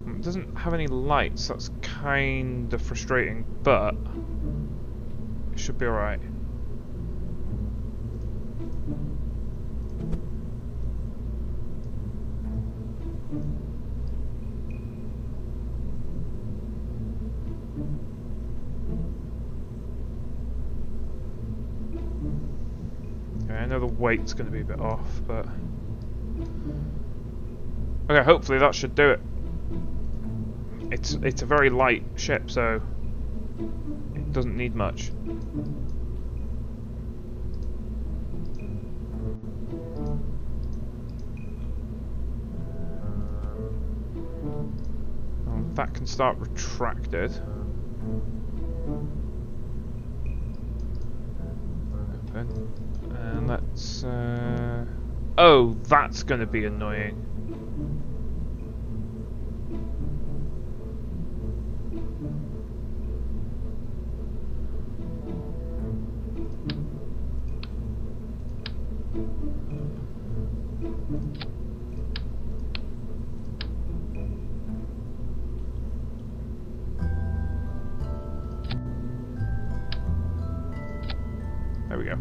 It doesn't have any lights, that's kind of frustrating, but it should be alright. Okay, I know the weight's going to be a bit off, but... Okay, hopefully that should do it. It's a very light ship, so it doesn't need much. That can start retracted. Open. And let's... Oh, that's going to be annoying. There we go.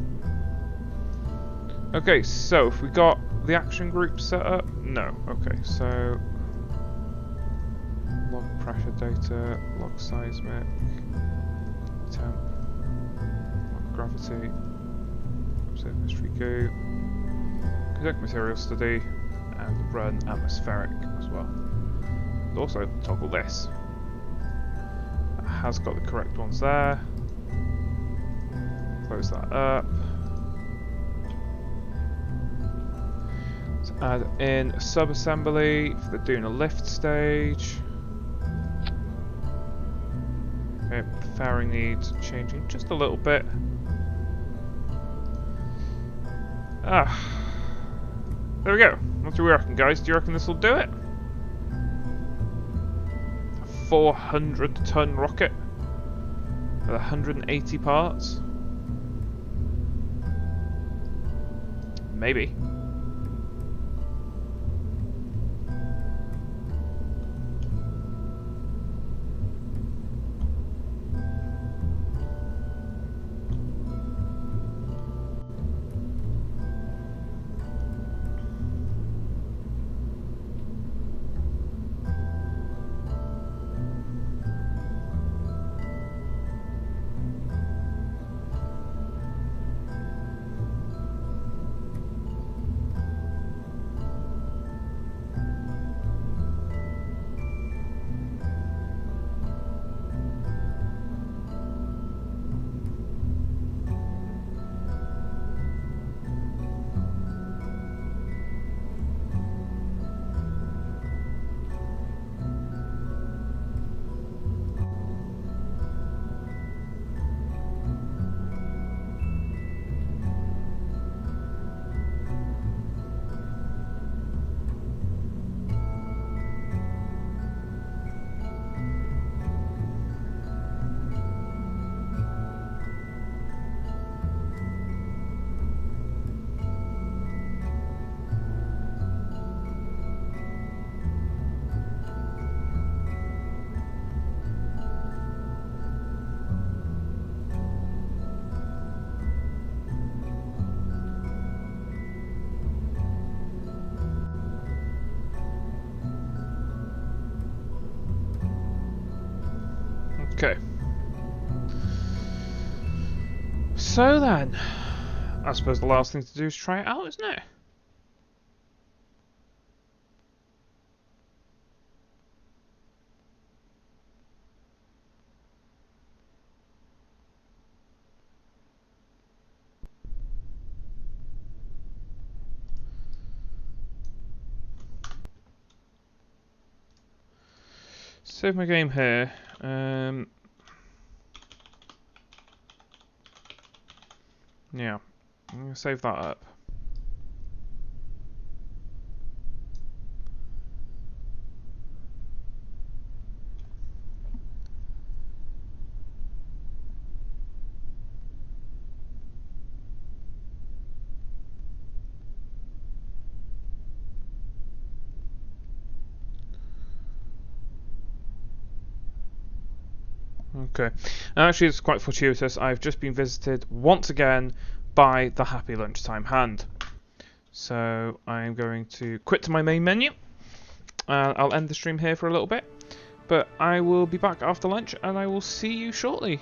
Okay, so if we got the action group set up? No. Okay, so log pressure data, log seismic, temp, log gravity, observe mystery goo, conduct material study, and run atmospheric as well. And also toggle this. That has got the correct ones there. Close that up. Let's add in a sub-assembly for the doing a lift stage. Okay, fairing needs changing just a little bit. There we go. What do we reckon, guys? Do you reckon this will do it? A 400-ton rocket with 180 parts? Maybe. Okay. So then, I suppose the last thing to do is try it out, isn't it? Save my game here. Yeah, I'm going to save that up. Okay, and actually it's quite fortuitous. I've just been visited once again by the Happy Lunchtime Hand. So I'm going to quit to my main menu. I'll end the stream here for a little bit. But I will be back after lunch and I will see you shortly.